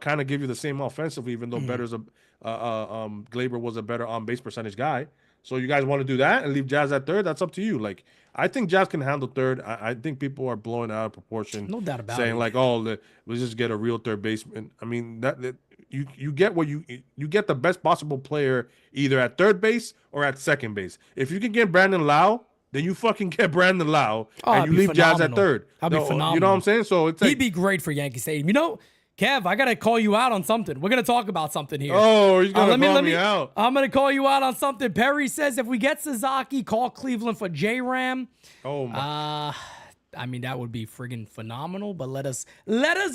Kind of give you the same offensively, even though Gleyber was a better on base percentage guy. So you guys want to do that and leave Jazz at third? That's up to you. Like, I think Jazz can handle third. I think people are blowing it out of proportion. No doubt about it. Saying like, oh, let's just get a real third baseman. I mean, that you get what you get the best possible player either at third base or at second base. If you can get Brandon Lau, then you fucking get Brandon Lau and you leave Jazz at third. That'd be phenomenal. You know what I'm saying? So it's he'd be great for Yankee Stadium. You know, Kev, I gotta call you out on something. We're gonna talk about something here. Oh, he's gonna call me out. I'm gonna call you out on something. Perry says if we get Sasaki, call Cleveland for J-Ram. Oh my. I mean, that would be friggin' phenomenal. But let us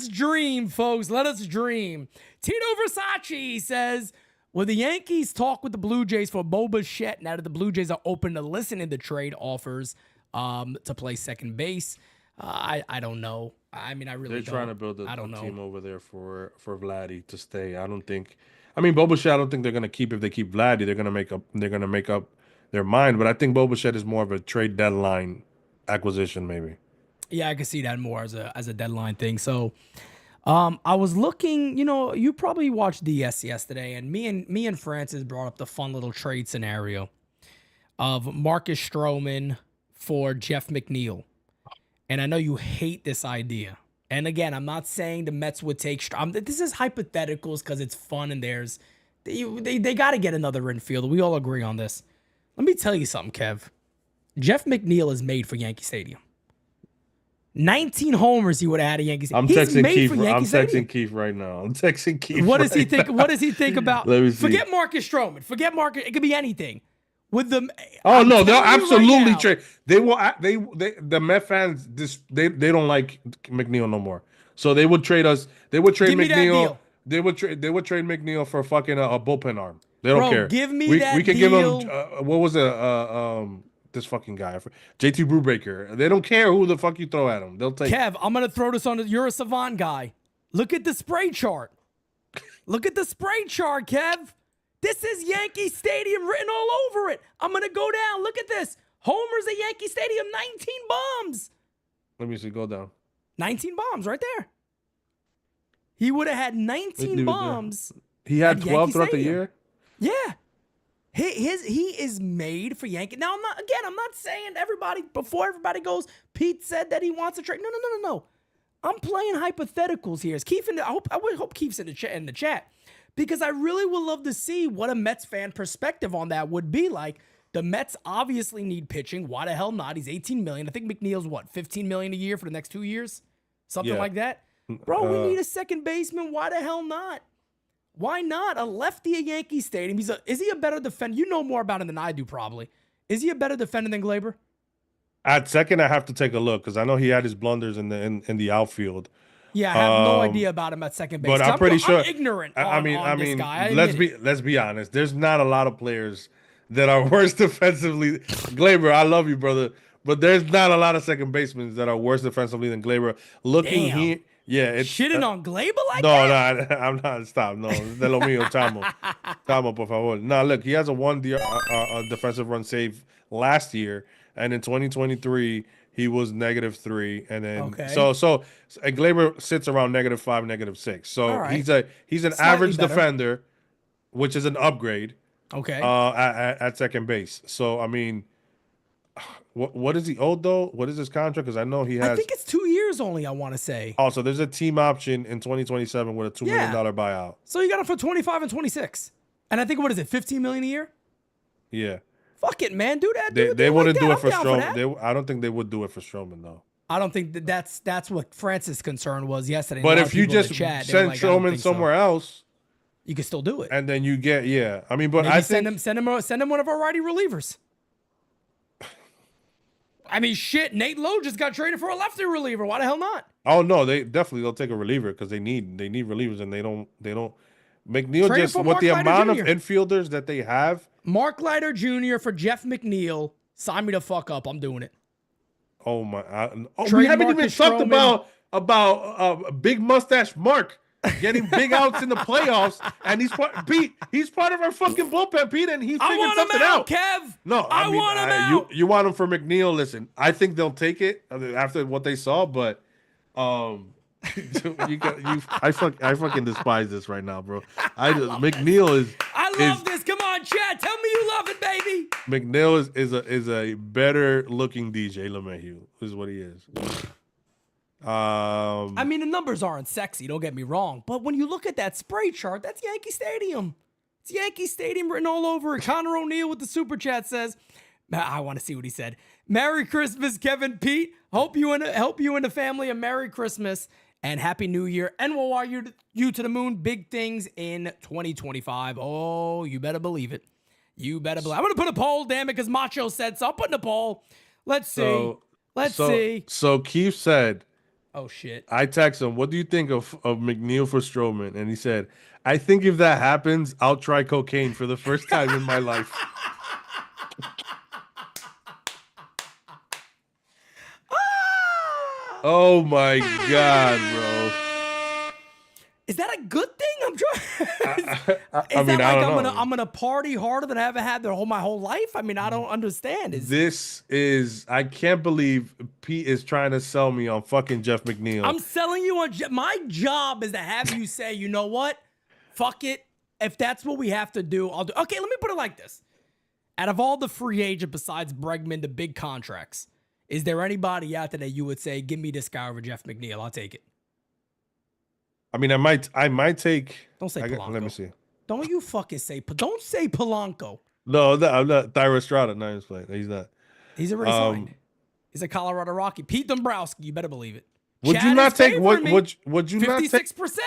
dream, folks. Let us dream. Tito Versace says, will the Yankees talk with the Blue Jays for Bo Bichette now that the Blue Jays are open to listening to trade offers to play second base? I don't know. I mean, I really don't. They're trying to build a know. team over there for Vladdy to stay. I don't think. I mean, Bo Bichette, I don't think they're gonna keep. If they keep Vladdy, they're gonna make up their mind. But I think Bo Bichette is more of a trade deadline acquisition, maybe. Yeah, I can see that more as a deadline thing. So, I was looking. You know, you probably watched DS yesterday, and me and Francis brought up the fun little trade scenario of Marcus Stroman for Jeff McNeil. And I know you hate this idea. And again, I'm not saying the Mets would take this is hypotheticals because it's fun and they got to get another infielder. We all agree on this. Let me tell you something, Kev. Jeff McNeil is made for Yankee Stadium. 19 homers he would have had at Yankee Stadium. I'm texting Keith right now. I'm texting Keith. What does he think? What does he think about? Let me see. Forget Marcus Stroman. Forget Marcus. It could be anything. With them, no, they'll absolutely trade. They will. The Met fans they don't like McNeil no more. So they would trade us. They would trade McNeil. They would trade McNeil for fucking a bullpen arm. They don't care. Give me that we can deal. Give him what was this fucking guy, JT Brubaker. They don't care who the fuck you throw at him. They'll take. Kev, I'm gonna throw this on. You're a savant guy. Look at the spray chart. Look at the spray chart, Kev. This is Yankee Stadium written all over it. I'm going to go down. Look at this. Homers at Yankee Stadium, 19 bombs. Let me see. Go down. 19 bombs right there. He would have had 19 bombs. He had 12 throughout the year? Yeah. He is made for Yankee. Now, I'm not saying before everybody goes, Pete said that he wants to trade. No. I'm playing hypotheticals here. I would hope Keith's in the chat. Because I really would love to see what a Mets fan perspective on that would be like. The Mets obviously need pitching. Why the hell not? He's $18 million. I think McNeil's what, $15 million a year for the next 2 years, something like that. Bro, we need a second baseman. Why the hell not? Why not? A lefty at Yankee Stadium. Is he a better defender? You know more about him than I do, probably. Is he a better defender than Glaber? At second, I have to take a look because I know he had his blunders in the outfield. Yeah, I have no idea about him at second base. But I'm pretty sure. I'm ignorant. I mean, this guy. let's be honest. There's not a lot of players that are worse defensively. Glaber, I love you, brother, but there's not a lot of second basemen that are worse defensively than Glaber. Looking here, yeah, it's shitting on Glaber like no, that. No, I'm not. Stop. No, de lo mío, chamo, por favor. No, look, he has a one defensive run save last year, and in 2023 he was -3, and then so and Glaber sits around -5, -6. So right. he's an average defender, which is an upgrade. Okay. At second base. So I mean, what is he owed though? What is his contract? Because I know he has. I think it's 2 years only. I want to say. Oh, so there's a team option in 2027 with a $2 million buyout. So you got him for 25 and 26, and I think what is it, $15 million a year? Yeah. Fuck it, man. Do that. They wouldn't do it for Stroman. I don't think they would do it for Stroman though. I don't think that's what Francis' concern was yesterday. But if you just send Stroman somewhere else, you can still do it. And then you get I mean, but maybe I think send him one of our righty relievers. I mean, shit. Nate Lowe just got traded for a lefty reliever. Why the hell not? Oh no, they'll take a reliever because they need relievers and they don't. McNeil trade just with the amount of infielders that they have. Mark Leiter Jr. for Jeff McNeil. Sign me the fuck up. I'm doing it. Oh my! We haven't even talked about big mustache Mark getting big outs in the playoffs, and he's part of our fucking bullpen, Pete, and he figured something out. Kev. No, I mean, want him out. You want him for McNeil? Listen, I think they'll take it after what they saw, but I fucking despise this right now, bro. McNeil is. I love this. Come on, Chad. Tell me you love it, baby. McNeil is a better looking DJ LeMahieu. Is what he is. I mean, the numbers aren't sexy. Don't get me wrong, but when you look at that spray chart, that's Yankee Stadium. It's Yankee Stadium written all over it. Connor O'Neill with the super chat says, I want to see what he said. Merry Christmas, Kevin Pete. Hope you and the family a Merry Christmas and Happy New Year. NYY you to the moon. Big things in 2025. Oh, you better believe it. You better believe. I'm gonna put a poll, damn it, because Macho said so. I'm putting a poll. Let's see. Let's see. So Keith said, oh shit. I text him, what do you think of McNeil for Stroman? And he said, I think if that happens, I'll try cocaine for the first time in my life. Oh my God, bro. Is that a good thing? I'm trying. I mean, I don't know. I'm gonna party harder than I ever had my whole life. I mean, I don't understand. I can't believe Pete is trying to sell me on fucking Jeff McNeil. I'm selling you on my job is to have you say, you know what? Fuck it. If that's what we have to do, I'll do. Okay, let me put it like this. Out of all the free agent besides Bregman, the big contracts, is there anybody out there that you would say, give me this guy over Jeff McNeil? I'll take it. I mean, I might take. Don't say Polanco. Let me see. Don't you fucking say. Don't say Polanco. No, I'm not. Thyra Estrada, no, he's playing. He's not. He's already signed. He's a Colorado Rocky. Pete Dombrowski, you better believe it. Would Chad you not take? Would you 56%?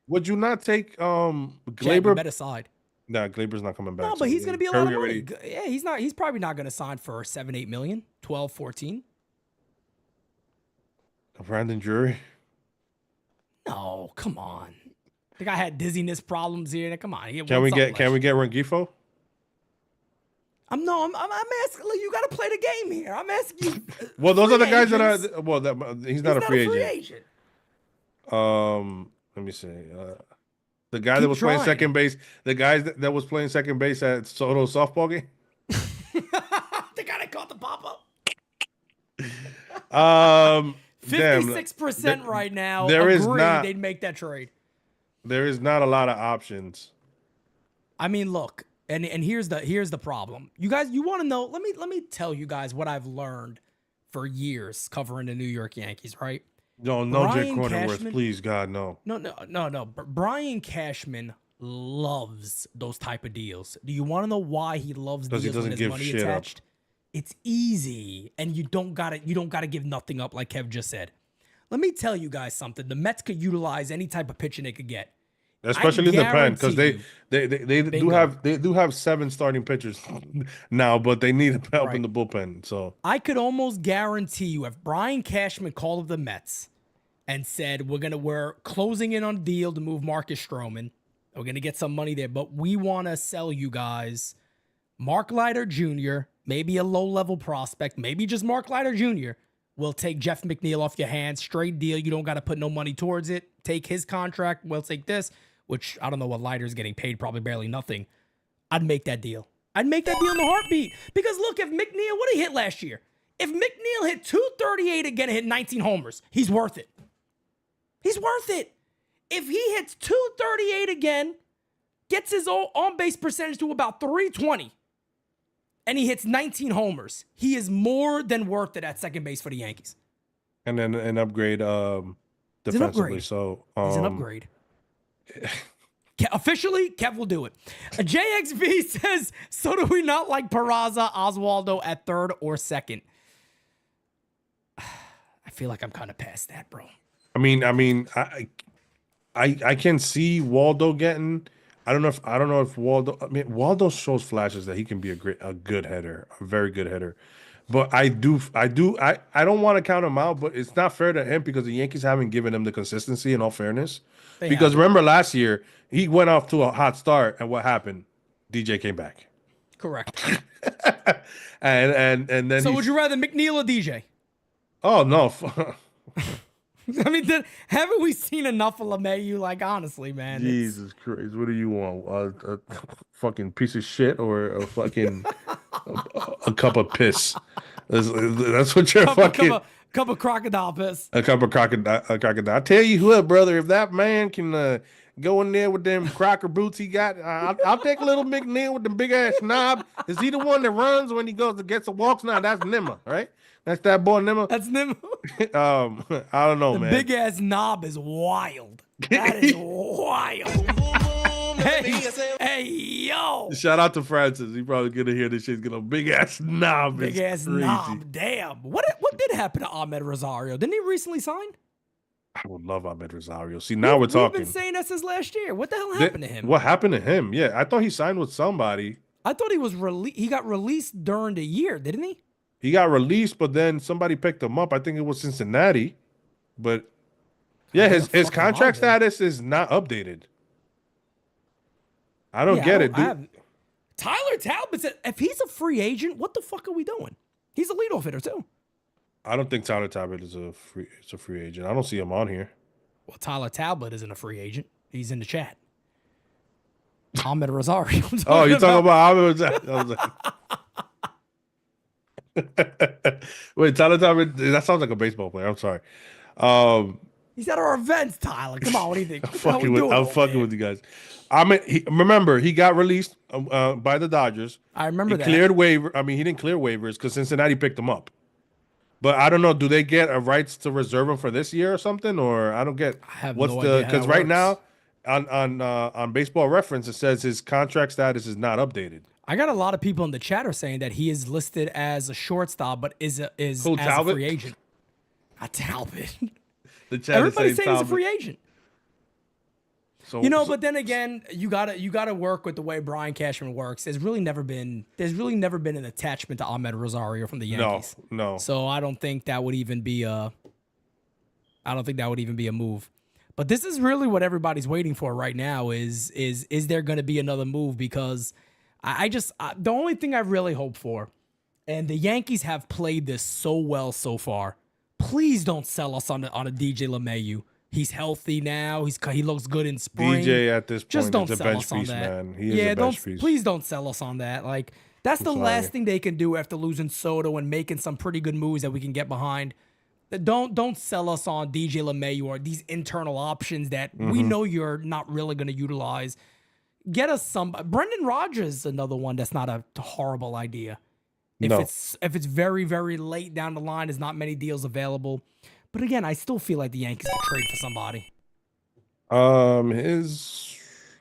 Would you not take Glaber? Bet aside. Nah, Glaber's not coming back. No, but he's going to be a lot of money. Yeah, he's not. He's probably not going to sign for 7-8 million, 12, 14. Brandon Drury. No, come on. The guy had dizziness problems here. Come on. Can we get Rengifo? I'm asking. Look, you got to play the game here. I'm asking you. Well, those are the guys that are. Well, he's not a free agent. Let me see. The guy that was playing second base. The guy that was playing second base at Soto softball game. The guy that caught the pop up. 56% right now. There is not. They'd make that trade. There is not a lot of options. I mean, look, and here's the problem. You guys, you want to know? Let me tell you guys what I've learned for years covering the New York Yankees. Right? No, Jake Cronenworth, please, God, no. No. Brian Cashman loves those type of deals. Do you want to know why he loves deals he doesn't when there's give money shit up. attached? It's easy, and you don't gotta give nothing up, like Kev just said. Let me tell you guys something. The Mets could utilize any type of pitching they could get. Especially in the pen, because guarantee they Bingo. do have 7 starting pitchers now, but they need help Right. in the bullpen. So I could almost guarantee you, if Brian Cashman called up the Mets and said we're closing in on a deal to move Marcus Stroman, we're gonna get some money there, but we want to sell you guys Mark Leiter Jr., maybe a low-level prospect, maybe just Mark Leiter Jr. We'll take Jeff McNeil off your hands, straight deal. You don't got to put no money towards it. Take his contract. We'll take this, which I don't know what Leiter's getting paid, probably barely nothing. I'd make that deal. I'd make that deal in a heartbeat. Because look, if McNeil, what did he hit last year? If McNeil hit 238 again and hit 19 homers, he's worth it. He's worth it. If he hits 238 again, gets his on-base percentage to about 320, and he hits 19 homers, he is more than worth it at second base for the Yankees. and then an upgrade He's an defensively. upgrade. So He's an upgrade. Officially, Kev will do it. JXV says, so do we not like Peraza, Oswaldo at third or second? I feel like I'm kind of past that, bro. I mean, I can see Waldo getting. I don't know if Waldo. I mean, Waldo shows flashes that he can be a good hitter, a very good hitter. But I don't want to count him out. But it's not fair to him because the Yankees haven't given him the consistency. In all fauress, because remember last year he went off to a hot start, and what happened? DJ came back. Correct. and then. So would you rather McNeil or DJ? Oh no. I mean, haven't we seen enough of LeMahieu? Like, honestly, man. Jesus Christ, what do you want? A fucking piece of shit or a fucking a cup of piss? That's what you're fucking. Cup of crocodile piss. A cup of crocodile. I tell you what, brother, if that man can go in there with them Crocker boots he got, I'll take a little McNeil with the big ass knob. Is he the one that runs when he goes to get some walks? Now that's Nimma, right? That's that boy Nimma. That's Nimma. I don't know, man. Big ass knob is wild. That is wild. Hey, yo. Shout out to Francis. He probably gonna hear this shit. Gonna big ass knob. Big ass knob. Damn. What did happen to Ahmed Rosario? Didn't he recently sign? I would love Ahmed Rosario. See, now we're talking. We've been saying that since last year. What the hell happened to him? What happened to him? Yeah, I thought he signed with somebody. I thought he was he got released during the year, didn't he? He got released, but then somebody picked him up. I think it was Cincinnati. But yeah, his contract status is not updated. I don't get it, dude. Tyler Talbot said, if he's a free agent, what the fuck are we doing? He's a leadoff hitter too. I don't think Tyler Talbot is a free agent. I don't see him on here. Well, Tyler Talbot isn't a free agent. He's in the chat. Ahmed Rosario. Oh, you're talking about Ahmed Rosario. I was like, wait, Tyler Talbot. That sounds like a baseball player. I'm sorry. He's at our events, Tyler. Come on, what do you think? I'm fucking with you guys. I mean, remember he got released by the Dodgers. I remember that. Cleared waiver. I mean, he didn't clear waivers because Cincinnati picked him up. But I don't know. Do they get a rights to reserve him for this year or something? Or I don't get. I have no idea because right now on Baseball Reference it says his contract status is not updated. I got a lot of people in the chat are saying that he is listed as a shortstop, but is as Talbot? a free agent. Not Talbot. The chat Everybody's is saying he's a free agent. So, but then again, you gotta work with the way Brian Cashman works. There's really never been an attachment to Ahmed Rosario from the Yankees. No. So I don't think that would even be a move. But this is really what everybody's waiting for right now is there going to be another move? Because the only thing I really hope for, and the Yankees have played this so well so far, please don't sell us on a DJ LeMahieu. He's healthy now. He looks good in spring. DJ at this point just don't is a sell bench us on piece, that. man. He is a bench piece. Please don't sell us on that. Like that's the last thing they can do after losing Soto and making some pretty good moves that we can get behind. Don't sell us on DJ LeMahieu or these internal options that we know you're not really going to utilize. Get us some. Brendan Rodgers is another one that's not a horrible idea. If it's very, very late down the line, there's not many deals available. But again, I still feel like the Yankees could trade for somebody.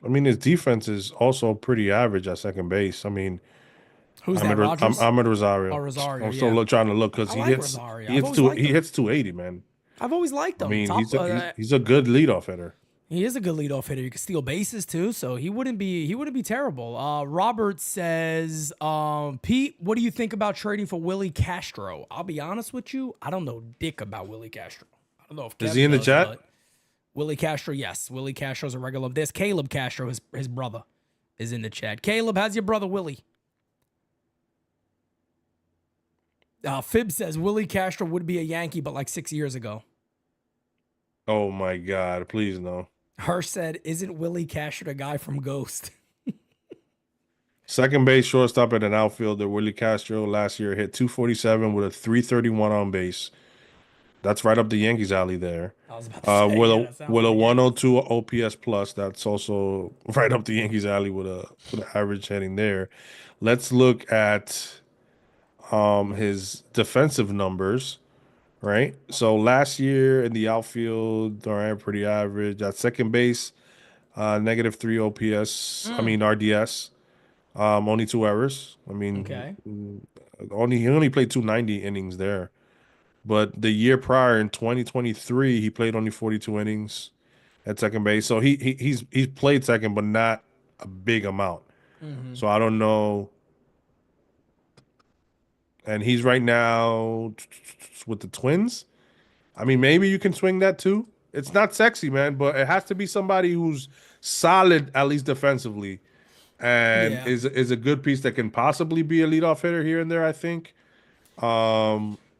I mean, his defense is also pretty average at second base. I mean, Who's that? Rogers? Ahmed Rosario. Oh, Rosario. I'm Yeah. still trying to look because I like Rosario. I've always liked he him. hits 280, man. I've always liked I him. mean, Top, he's a good leadoff hitter. he is a good leadoff hitter. He can steal bases too, so he wouldn't be terrible. Robert says, Pete, what do you think about trading for Willie Castro? I'll be honest with you, I don't know dick about Willie Castro. I don't know if Is Kev he in the does, chat? but Willie Castro, yes. Willie Castro's a regular. There's Caleb Castro, his brother, is in the chat. Caleb, how's your brother Willie? Fib says Willie Castro would be a Yankee, but like 6 years ago. Oh my God! Please no. Hirsch said, "Isn't Willie Castro the guy from Ghost?" Second base, shortstop, and an outfielder. Willie Castro last year hit 247 with a 331 on base. That's right up the Yankees alley there. I was about to say, With yeah, that sounds a like 102 OPS plus. That's also right up the Yankees alley with an average hitting there. Let's look at his defensive numbers. Right. So last year in the outfield, all right, pretty average. At second base, -3 OPS. I mean RDS. Only 2 errors. I mean, Okay. he only played 290 innings there. But the year prior in 2023, he played only 42 innings at second base. So he's played second, but not a big amount. So I don't know. And he's right now with the Twins. I mean, maybe you can swing that too. It's not sexy, man, but it has to be somebody who's solid, at least defensively, and Yeah. is a good piece that can possibly be a leadoff hitter here and there, I think.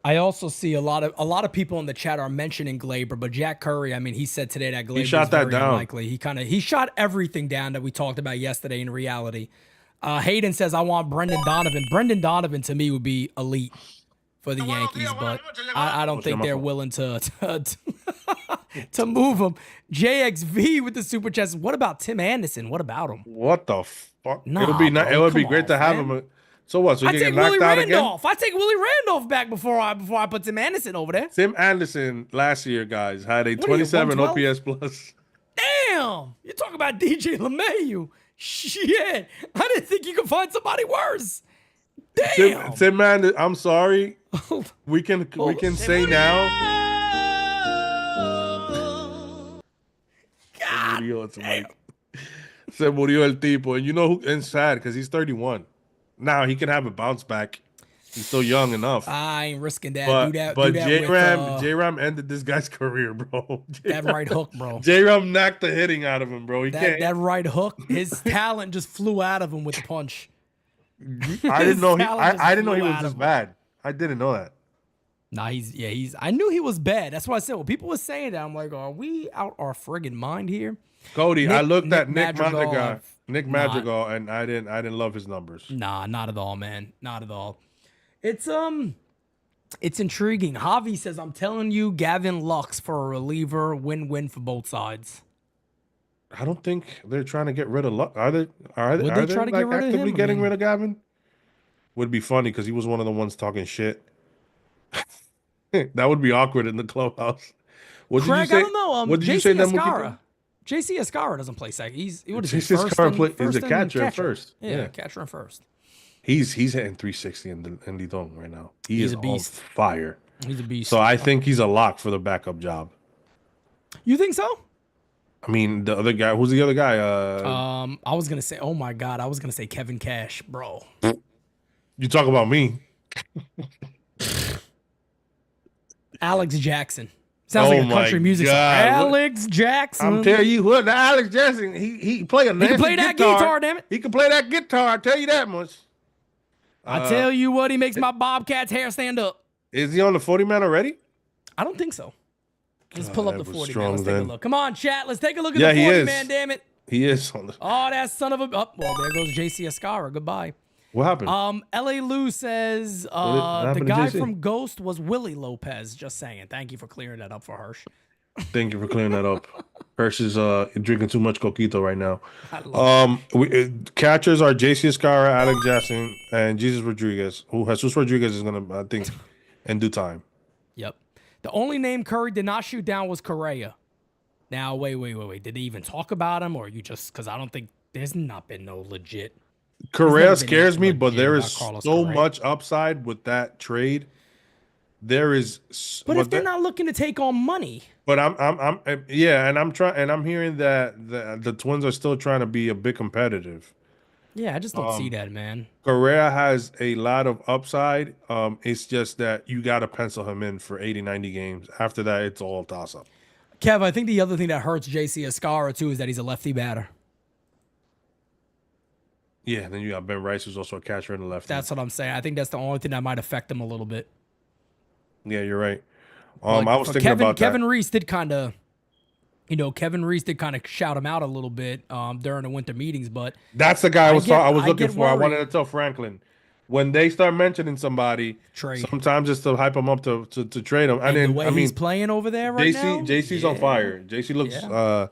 I also see a lot of people in the chat are mentioning Glaber, but Jack Curry, I mean, he said today that Glaber shot is that very down. unlikely. He shot everything down that we talked about yesterday in reality. Hayden says, I want Brendan Donovan. Brendan Donovan to me would be elite for the Yankees, but I don't think they're willing to move him. JXV with the super chest. What about Tim Anderson? What about him? What the fuck? Nah, It would be come great on, to have man. him. So what? So I you take get knocked Willie out again? Randolph. I take Willie Randolph back before I put Tim Anderson over there. Tim Anderson last year, guys, had a What are you, 27 112? OPS plus. Damn, you talk about DJ LeMahieu. Shit, I didn't think you could find somebody worse. Damn. Tim Anderson, I'm sorry. We can say now. God. Se murió el tipo, and you know who? And sad because he's 31. Now he can have a bounce back. He's still young enough. I ain't risking that. But do that J-Ram ended this guy's career, bro. that right hook, bro. J-Ram knocked the hitting out of him, bro. He can't. That right hook, his talent just flew out of him with the punch. I didn't know I he was this bad. I didn't know that. Nah, I knew he was bad. That's why I said when people were saying that, I'm like, are we out our friggin' mind here? Cody, I looked at Nick Nick Madrigal, and I didn't love his numbers. Nah, not at all, man. Not at all. It's intriguing. Javi says, I'm telling you, Gavin Lux for a reliever, win-win for both sides. I don't think they're trying to get rid of Luck. Are they? Would they try to get rid of actively him? getting rid of Gavin? Would be funny because he was one of the ones talking shit. That would be awkward in the clubhouse. What Craig, did you say? I don't know. What did you say? JC Escara doesn't play second. He would have been JC first. Is a catcher at first. Yeah, catcher and first. He's hitting 360 in Lidong right now. He's a beast. on fire. He's a beast. So I think he's a lock for the backup job. You think so? I mean, the other guy. Who's the other guy? I was gonna say, oh my god, I was gonna say Kevin Cash, bro. You talk about me. Alex Jackson. Sounds like a country music song. Alex Jackson. I'm telling you what, Alex Jackson, he play a nasty He can play that guitar, damn it. He can play that guitar, I tell you that much. I tell you what, he makes my Bobcat's hair stand up. Is he on the 40 man already? I don't think so. Let's pull up the that was 40 strong man. Let's take a then. look. Come on, chat. Let's take a look at Yeah, the he 40 is. man, damn it. He is on the. Oh, that son of a. Oh, well, there goes JC Escara. Goodbye. What happened? LA Lou says the happened to guy JC? from Ghost was Willie Lopez. Just saying. Thank you for clearing that up for Hirsch. Thank you for clearing that up. Hirsch is drinking too much coquito right now. Catchers are JC Escara, Alex Jackson, and Jesus Rodriguez. Who Jesus Rodriguez is gonna, I think, in due time. Yep. The only name Curry did not shoot down was Correa. Now, wait. Did they even talk about him, or you just because I don't think there's not been no legit. Correa scares me, but there is Carlos so Correa. much upside with that trade. There is, But if they're not looking to take on money, but yeah, and I'm trying, and I'm hearing that the Twins are still trying to be a bit competitive. yeah, I just don't see that, man. Correa has a lot of upside. It's just that you got to pencil him in for 80, 90 games. After that, it's all toss up. Kev, I think the other thing that hurts JC Escara too is that he's a lefty batter. Yeah, then you got Ben Rice, who's also a catcher in the left. That's what I'm saying. I think that's the only thing that might affect him a little bit. Yeah, you're right. Like, I was thinking about Kevin that. Reese did kind of, Kevin Reese did kind of shout him out a little bit during the winter meetings, but That's the guy I was looking for. I wanted worried. to tell Franklin when they start mentioning somebody, Trade. sometimes it's to hype them up to trade them. And the way he's playing over there right now, JC's on fire. JC looks. Yeah.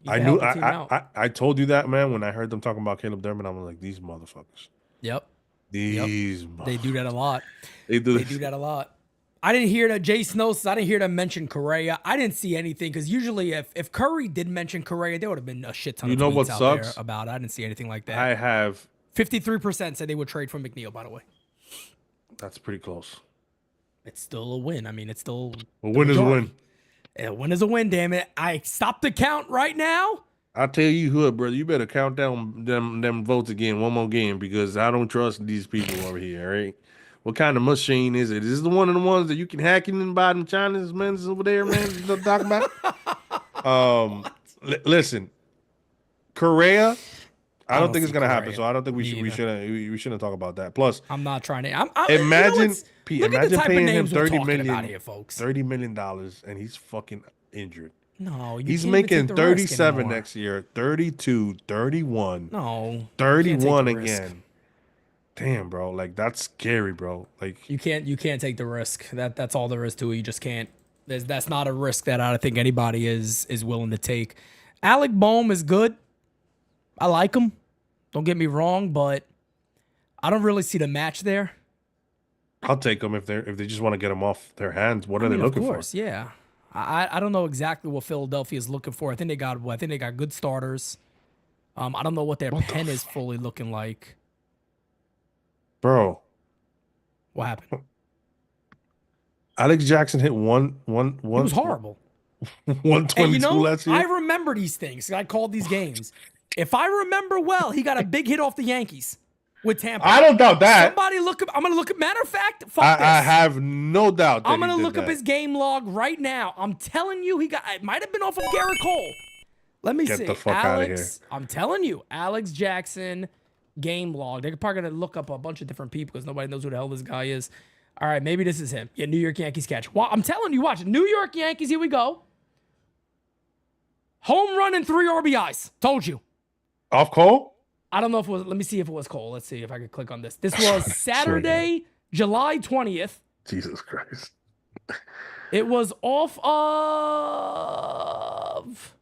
You I can knew. help the team out. I told you that, man. When I heard them talking about Caleb Dermott, I'm like, these motherfuckers. Yep. These. They do that a lot. They do that a lot. I didn't hear that Jay Snow says I didn't hear them mention Correa. I didn't see anything because usually if Curry did mention Correa, there would have been a shit ton of tweets what out sucks? there about it. I didn't see anything like that. I have. 53% said they would trade for McNeil, by the way. That's pretty close. It's still a win. I mean, it's still A win is a win. A win is a win, damn it. I stopped the count right now. I'll tell you who, brother. You better count down them votes again, one more game, because I don't trust these people over here. All right, what kind of machine is it? Is this one of the ones that you can hack in and buy them Chinese men over there, man? You know what I'm talking about? Listen, Correa. I don't think it's gonna happen, so I don't think we shouldn't talk about that. Plus, I'm not trying to. imagine look at the type paying of names him we're 30 talking million about here, folks. $30 million, and he's fucking injured. No, you He's can't even making take the risk 37 anymore. next year, 32, 31. No, 31 you can't take the risk. again. Damn, bro. Like, that's scary, bro. Like, You can't take the risk. That's all there is to it. You just can't. That's not a risk that I think anybody is willing to take. Alec Boehm is good. I like him. Don't get me wrong, but I don't really see the match there. I'll take them if they just want to get them off their hands. What are they looking Of course, yeah. I don't know exactly what Philadelphia is looking for. I think they got good starters. I don't know what their pen is fully looking like. Bro, What happened? Alex Jackson hit one. It was horrible. 122 last year. I remember these things. I called these games. If I remember well, he got a big hit off the Yankees with Tampa. I don't doubt that. Somebody look up. I'm gonna look up. Matter of fact, fuck this. I have no doubt. That I'm gonna he did look up that. his game log right now. I'm telling you, it might have been off of Garrett Cole. Let me see. Get the fuck out of here. I'm telling you, Alex Jackson game log. They're probably gonna look up a bunch of different people because nobody knows who the hell this guy is. All right, maybe this is him. Yeah, New York Yankees catch. Well, I'm telling you, watch. New York Yankees, here we go. Home run and 3 RBIs. Told you. Off Cole? I don't know if it was. Let me see if it was Cole. Let's see if I could click on this. This was Saturday, July 20th. Jesus Christ. It was off of.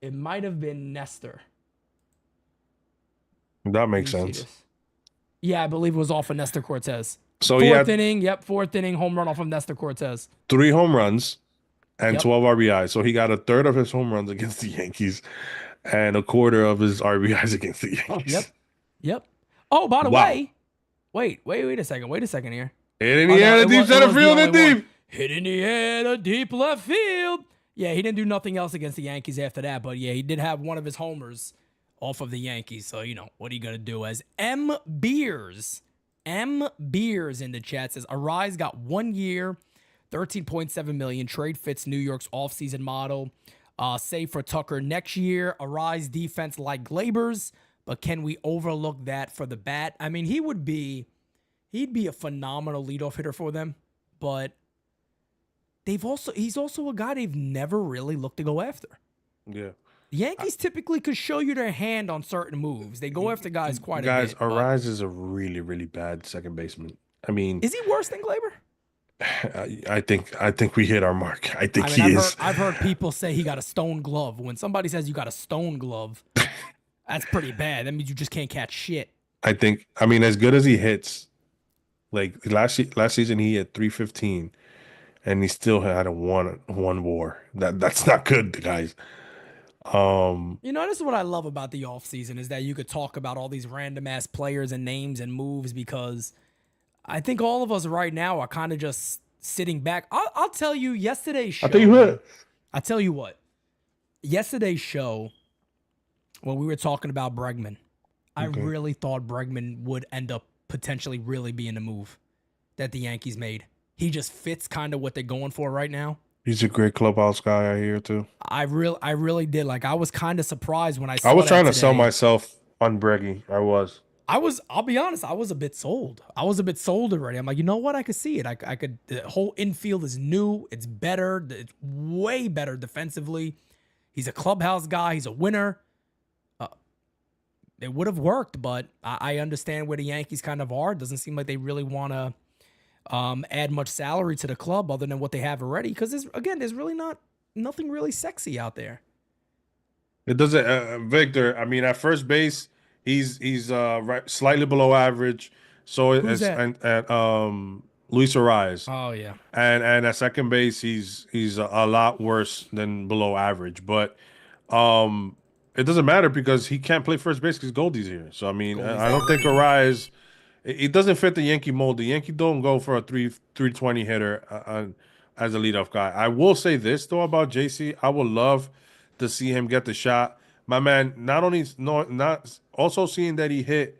It might have been Nestor. That makes Let me see sense. this. Yeah, I believe it was off of Nestor Cortez. So he Fourth had inning. Yep, fourth inning home run off of Nestor Cortez. 3 home runs and Yep. 12 RBIs. So he got a third of his home runs against the Yankees and a quarter of his RBIs against the Yankees. Yep. Oh, by the Wow. way, wait a second. Wait a second here. Hit in Oh, the no, air, it to deep was- it center was the field, and only one. deep. Hit in the air to deep left field. Yeah, he didn't do nothing else against the Yankees after that, but yeah, he did have one of his homers off of the Yankees. So, what are you going to do? As M Beers in the chat says, Arise got 1 year, $13.7 million. Trade fits New York's offseason model. Save for Tucker next year. Arise defense like Glaber's, but can we overlook that for the bat? I mean, he'd be a phenomenal leadoff hitter for them, but he's also a guy they've never really looked to go after. Yeah. The Yankees typically could show you their hand on certain moves. They go after guys quite a bit. Guys, but- Arise is a really, really bad second baseman. I mean, Is he worse than Glaber? I think we hit our mark. I think I mean, he is. I've heard people say he got a stone glove. When somebody says you got a stone glove, that's pretty bad. That means you just can't catch shit. I mean, as good as he hits, like last season he hit 315. and he still had a one WAR. That's not good, guys. You know, this is what I love about the offseason is that you could talk about all these random ass players and names and moves because I think all of us right now are kind of just sitting back. I'll tell you yesterday's show. I tell you Man, what. I tell you what. Yesterday's show, when we were talking about Bregman, I really thought Bregman would end up potentially really being a move that the Yankees made. He just fits kind of what they're going for right now. He's a great clubhouse guy, I hear too. I really did. Like, I was kind of surprised when I saw I was that trying to today. sell myself on Breggy. I was. I'll be honest, I was a bit sold. I was a bit sold already. I'm like, you know what? I could see it. I could, the whole infield is new. It's better. It's way better defensively. He's a clubhouse guy. He's a winner. It would have worked, but I understand where the Yankees kind of are. It doesn't seem like they really want to add much salary to the club other than what they have already. Because there's really nothing really sexy out there. It doesn't, Victor. I mean, at first base, he's right slightly below average. So Who's that? and Luis Ariz, Oh yeah. and at second base, he's a lot worse than below average. But it doesn't matter because he can't play first base because Goldie's here. So I mean, I don't think Ariz. It doesn't fit the Yankee mold. The Yankee don't go for a 320 hitter as a leadoff guy. I will say this though about JC. I would love to see him get the shot. My man, not also seeing that he hit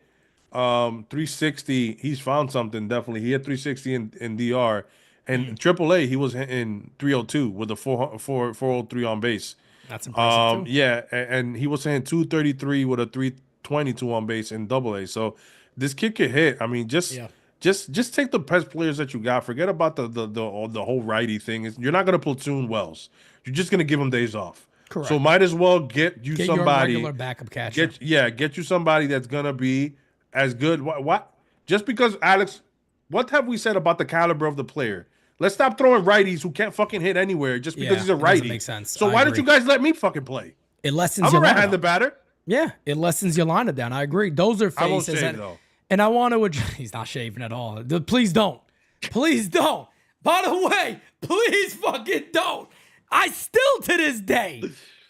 360. He's found something definitely. He hit 360 in DR, and AAA he was hitting 302 with a 403 on base. That's impressive too. Yeah, and he was hitting 233 with a 322 on base in AA. So this kid could hit. I mean, just take the best players that you got. Forget about the whole righty thing. You're not gonna platoon Wells. You're just gonna give him days off. Correct. So might as well get somebody. your regular backup catcher. Get you somebody that's gonna be as good. What? Just because Alex, what have we said about the caliber of the player? Let's stop throwing righties who can't fucking hit anywhere just because he's a righty. It doesn't make sense. So why don't you guys let me fucking play? It lessens I'm your a lineup. right-handed batter. Yeah, it lessens your lineup down. I agree. Those are faces. I won't shave, though. And I want to address, he's not shaving at all. Please don't. Please don't. By the way, please fucking don't. I still to this day,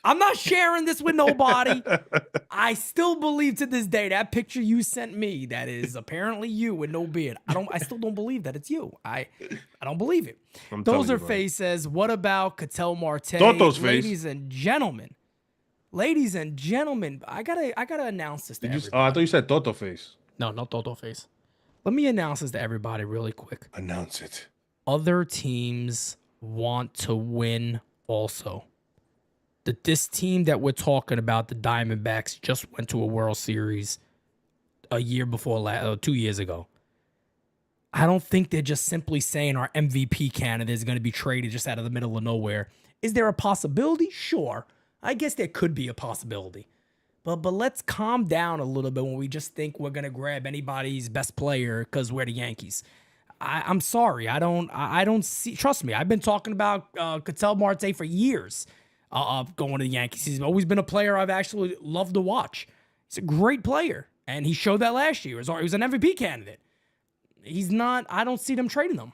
I'm not sharing this with nobody. I still believe to this day that picture you sent me that is apparently you with no beard. I still don't believe that it's you. I don't believe it. Those are face says, what about Ketel Marte? Toto's face. Ladies and gentlemen, I gotta announce this to everybody. I thought you said Toto face. No, not Toto face. Let me announce this to everybody really quick. Announce it. Other teams want to win also. This team that we're talking about, the Diamondbacks, just went to a World Series a year before, 2 years ago. I don't think they're just simply saying our MVP candidate is going to be traded just out of the middle of nowhere. Is there a possibility? Sure. I guess there could be a possibility. But let's calm down a little bit when we just think we're going to grab anybody's best player because we're the Yankees. I'm sorry. I don't see. Trust me, I've been talking about Ketel Marte for years of going to the Yankees. He's always been a player I've actually loved to watch. He's a great player, and he showed that last year. He was an MVP candidate. He's not. I don't see them trading him.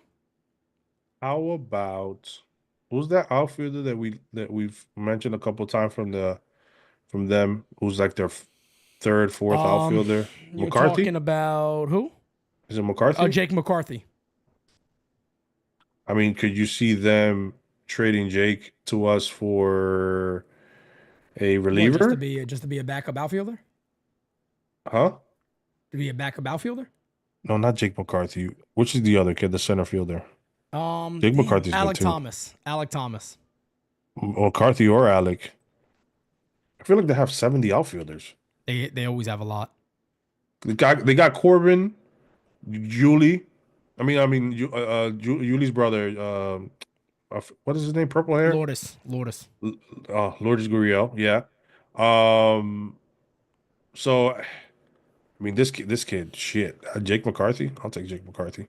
How about who's that outfielder that we've mentioned a couple times from them? Who's like their third, fourth outfielder? You're McCarthy. talking about who? Is it McCarthy? Oh, Jake McCarthy. I mean, could you see them trading Jake to us for a reliever? What, just to be a backup outfielder? Huh? To be a backup outfielder? No, not Jake McCarthy. Which is the other kid, the center fielder? Jake McCarthy's Alec good too. Alec Thomas. McCarthy or Alec. I feel like they have 70 outfielders. They always have a lot. They got Corbin, Julie. Julie's brother. What is his name? Purple hair. Lourdes. Lourdes Gurriel. Yeah. So, I mean, this kid, shit. Jake McCarthy. I'll take Jake McCarthy.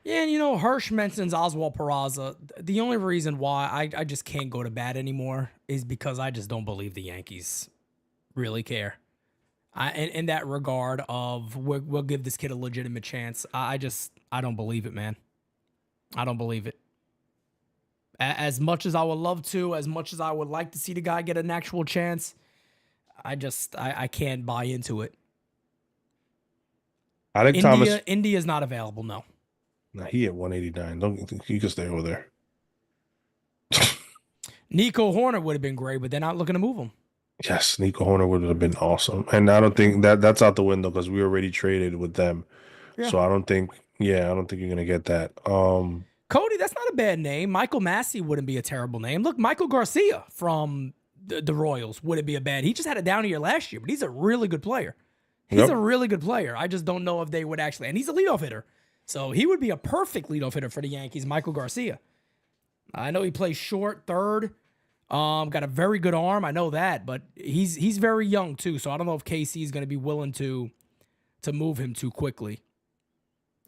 Yeah, and Hirsch mentions Oswald Peraza. The only reason why I just can't go to bat anymore is because I just don't believe the Yankees really care. In that regard of we'll give this kid a legitimate chance. I don't believe it, man. I don't believe it. As much as I would love to, as much as I would like to see the guy get an actual chance, I can't buy into it. I think Thomas. India's not available. No. Nah, he at 189. Don't you can stay over there. Nico Horner would have been great, but they're not looking to move him. Yes, Nico Horner would have been awesome, and I don't think that's out the window because we already traded with them. Yeah. So I don't think you're gonna get that. Cody, that's not a bad name. Michael Massey wouldn't be a terrible name. Look, Michael Garcia from the Royals wouldn't be a bad. He just had a down year last year, but he's a really good player. He's a really good player. I just don't know if they would actually. And he's a leadoff hitter, so he would be a perfect leadoff hitter for the Yankees. Michael Garcia. I know he plays short, third. Got a very good arm. I know that, but he's very young too. So I don't know if KC is going to be willing to move him too quickly.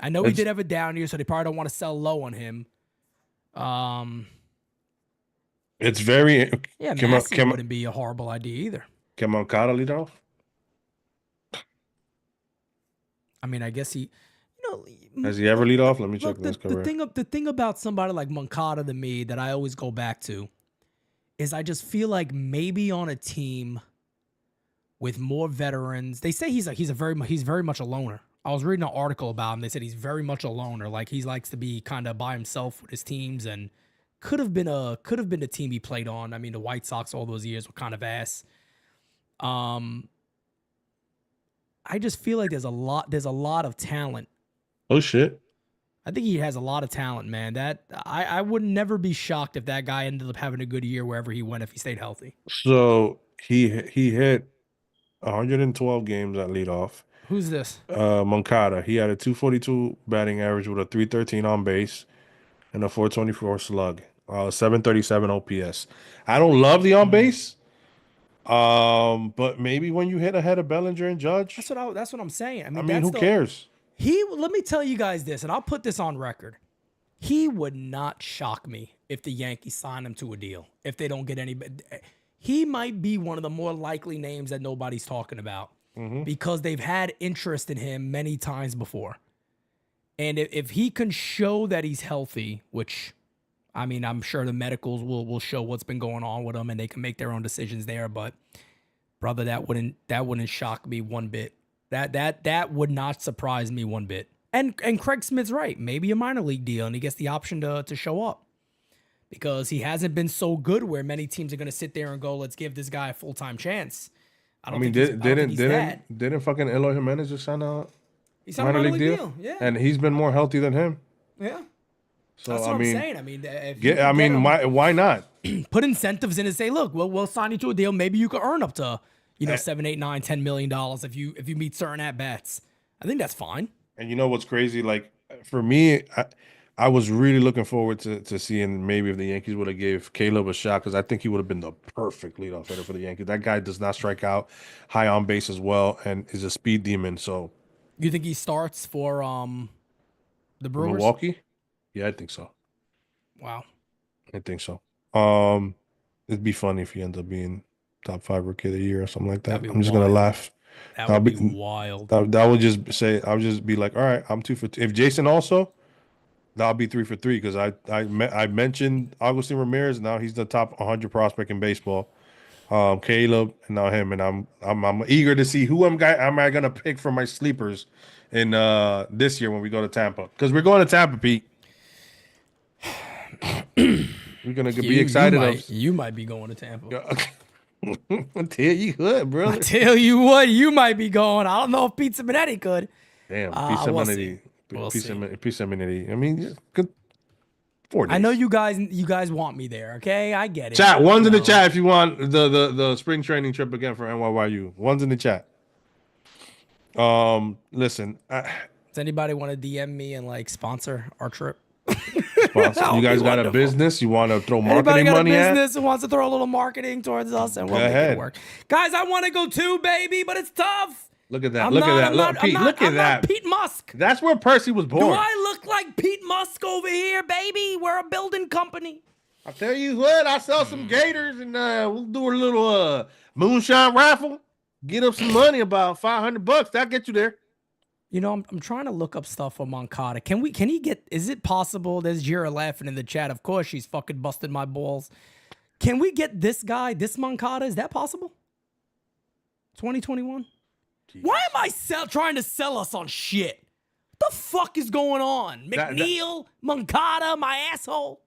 I know he did have a down year, so they probably don't want to sell low on him. It's very Massey wouldn't be a horrible idea either. Can Moncada lead off? I mean, I guess he, has he ever lead off? Let me check look, this career. The thing about somebody like Moncada to me that I always go back to is I just feel like maybe on a team with more veterans, they say he's very much a loner. I was reading an article about him. They said he's very much a loner. Like he likes to be kind of by himself with his teams, and could have been the team he played on. I mean, the White Sox all those years were kind of ass. I just feel like there's a lot of talent. Oh shit. I think he has a lot of talent, man. That I would never be shocked if that guy ended up having a good year wherever he went if he stayed healthy. So he hit 112 games at leadoff. Who's this? Moncada. He had a 242 batting average with a 313 on base and a 424 slug. 737 OPS. I don't love the on base. But maybe when you hit ahead of Bellinger and Judge. That's what I'm saying. I mean who cares? Let me tell you guys this, and I'll put this on record. He would not shock me if the Yankees sign him to a deal. If they don't get any, he might be one of the more likely names that nobody's talking about because they've had interest in him many times before. And if he can show that he's healthy, which, I mean, I'm sure the medicals will show what's been going on with him, and they can make their own decisions there. But brother, that wouldn't shock me one bit. That would not surprise me one bit. And Craig Smith's right. Maybe a minor league deal, and he gets the option to show up because he hasn't been so good where many teams are going to sit there and go, let's give this guy a full-time chance. Didn't fucking Eloy Jimenez just sign a minor league deal? Yeah. And he's been more healthy than him. Yeah. So that's what I'm saying. I mean, why not put incentives in and say, look, we'll sign you to a deal. Maybe you could earn up to, $7, $8, $9, $10 million if you meet certain at bats. I think that's fine. And you know what's crazy? Like for me, I was really looking forward to seeing maybe if the Yankees would have gave Caleb a shot because I think he would have been the perfect leadoff hitter for the Yankees. That guy does not strike out, high on base as well, and is a speed demon. So, you think he starts for the Brewers? Milwaukee? Yeah, I think so. Wow, I think so. It'd be funny if he ends up being top 5 rookie of the year or something like that. I'm just gonna laugh. That would be wild. That would just say I would just be like, all right, I'm 2 for 2. If Jason also, that'll be 3 for 3 because I mentioned Agustin Ramirez. Now he's the top 100 prospect in baseball. Caleb and now him, and I'm eager to see who am I gonna pick for my sleepers in this year when we go to Tampa because we're going to Tampa, Pete. We're gonna be excited. You might be going to Tampa. I tell you what, brother. I tell you what, you might be going. I don't know if Pete Simonetti could. Damn, Pete Simonetti. I mean, good. 4 days. I know you guys want me there. Okay, I get it. Chat one's in the chat if you want the spring training trip again for NYYU. One's in the chat. Listen. Does anybody want to DM me and sponsor our trip? You guys got a business? You want to throw marketing money at? Business who wants to throw a little marketing towards us and we'll make it work. Guys, I want to go too, baby, but it's tough. Look at that. Look at that. Pete, look at that. Pete Musk. That's where Percy was born. Do I look like Pete Musk over here, baby? We're a building company. I'll tell you what, I'll sell some gators and we'll do a little moonshine raffle. Get up some money, about $500. That'll get you there. You know, I'm trying to look up stuff on Moncada. Can he get, is it possible? There's Jira laughing in the chat. Of course, she's fucking busted my balls. Can we get this guy, this Moncada? Is that possible? 2021? Why am I trying to sell us on shit? What the fuck is going on? McNeil, Moncada, my asshole.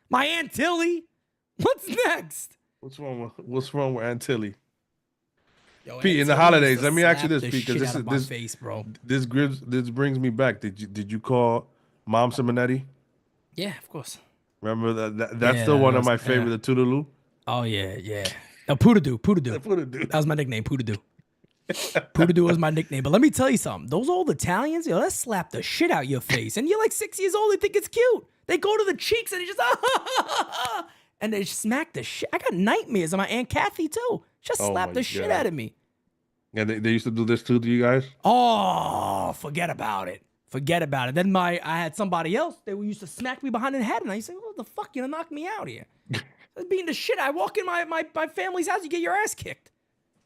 My Aunt Tilly. What's next? What's wrong with Antilli? Yo, Pete, in the holidays, let me ask you this, Pete, because this brings me back. Did you call Mom Simonetti? Yeah, of course. Remember that's still one of my favorite, the Toodaloo. Oh yeah. No, Poodadoo. That was my nickname, Poodadoo. Poodadoo was my nickname. But let me tell you something. Those old Italians, yo, that slap the shit out your face. And you're like 6 years old, they think it's cute. They go to the cheeks and they just and they smack the shit. I got nightmares of my Aunt Kathy too. Just slap the shit out of me. Yeah, they used to do this too to you guys? Oh, forget about it. Then I had somebody else. They used to smack me behind the head, and I used to say, "What the fuck? You knock me out here." I was beating the shit. I walk in my family's house, you get your ass kicked.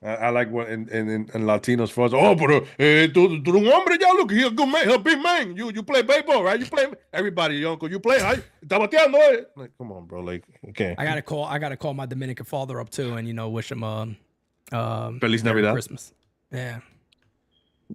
I like what in Latinos for us. Oh, pero tú un hombre ya, look, he's a good man, he's a big man. You play baseball, right? You play everybody, your uncle. You play, right? Está bateando, eh? Like, come on, bro. Like, okay. I gotta call my Dominican father up too, and wish him Feliz Merry Navidad. Christmas. Yeah.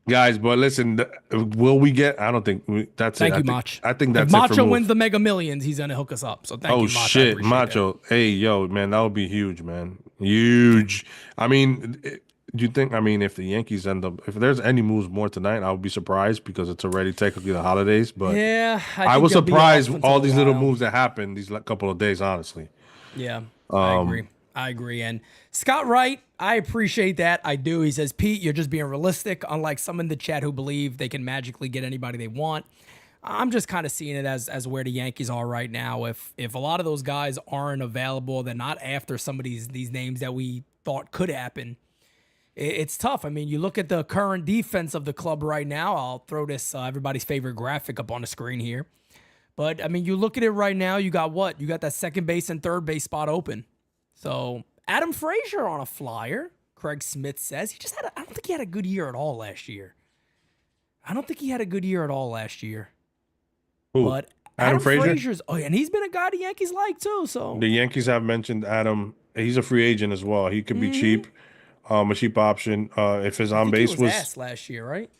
Guys, but listen, will we get? I don't think that's Thank it. you, Mach. I think that's if it. Macho wins the Mega Millions, he's gonna hook us up. So thank you, Mach. Oh shit, Macho. That. Hey, yo, man, that would be huge, man. Huge. I mean, do you think? I mean, if the Yankees end up, if there's any moves more tonight, I would be surprised because it's already technically the holidays. But yeah, I was surprised all these little moves that happened these couple of days. Honestly. Yeah, I agree. And Scott Wright, I appreciate that. I do. He says, Pete, you're just being realistic, unlike some in the chat who believe they can magically get anybody they want. I'm just kind of seeing it as where the Yankees are right now. If a lot of those guys aren't available, they're not after some of these names that we thought could happen. It's tough. I mean, you look at the current defense of the club right now. I'll throw this everybody's favorite graphic up on the screen here. But, I mean, you look at it right now, you got what? You got that second base and third base spot open. So Adam Frazier on a flyer, Craig Smith says. I don't think he had a good year at all last year. Who? But Adam Frazier? Frazier's, and he's been a guy the Yankees like too. So the Yankees have mentioned Adam. He's a free agent as well. He could be cheap, a cheap option. If his on base was ass last year, right?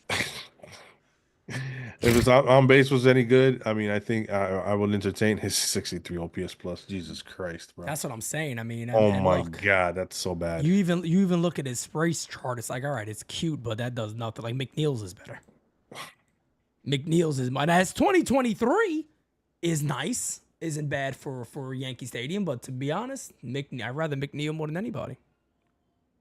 If his on base was any good, I mean, I think I would entertain his 63 OPS plus. Jesus Christ, bro. That's what I'm saying. I mean, God, that's so bad. You even look at his race chart. It's like, all right, it's cute, but that does nothing. Like McNeil's is better. McNeil's is mine. As 2023 is nice, isn't bad for Yankee Stadium, but to be honest, I'd rather McNeil more than anybody.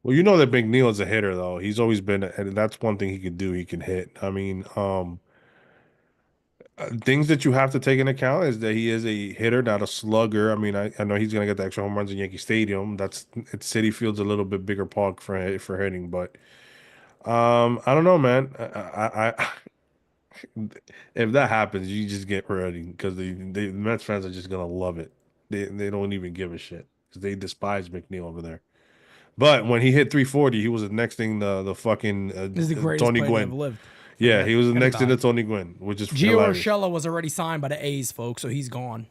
Well, you know that McNeil is a hitter, though. He's always been, and that's one thing he can do. He can hit. I mean, things that you have to take into account is that he is a hitter, not a slugger. I mean, I know he's gonna get the extra home runs in Yankee Stadium. Citi Field's a little bit bigger park for hitting, but I don't know, man. I if that happens, you just get ready because the Mets fans are just gonna love it. They don't even give a shit because they despise McNeil over there. But when he hit 340, he was the next thing the fucking this is the greatest Tony player Gwynn. ever lived. Yeah, he was the next thing to Tony Gwynn, which is Gio hilarious. Urshela was already signed by the A's, folks, so he's gone.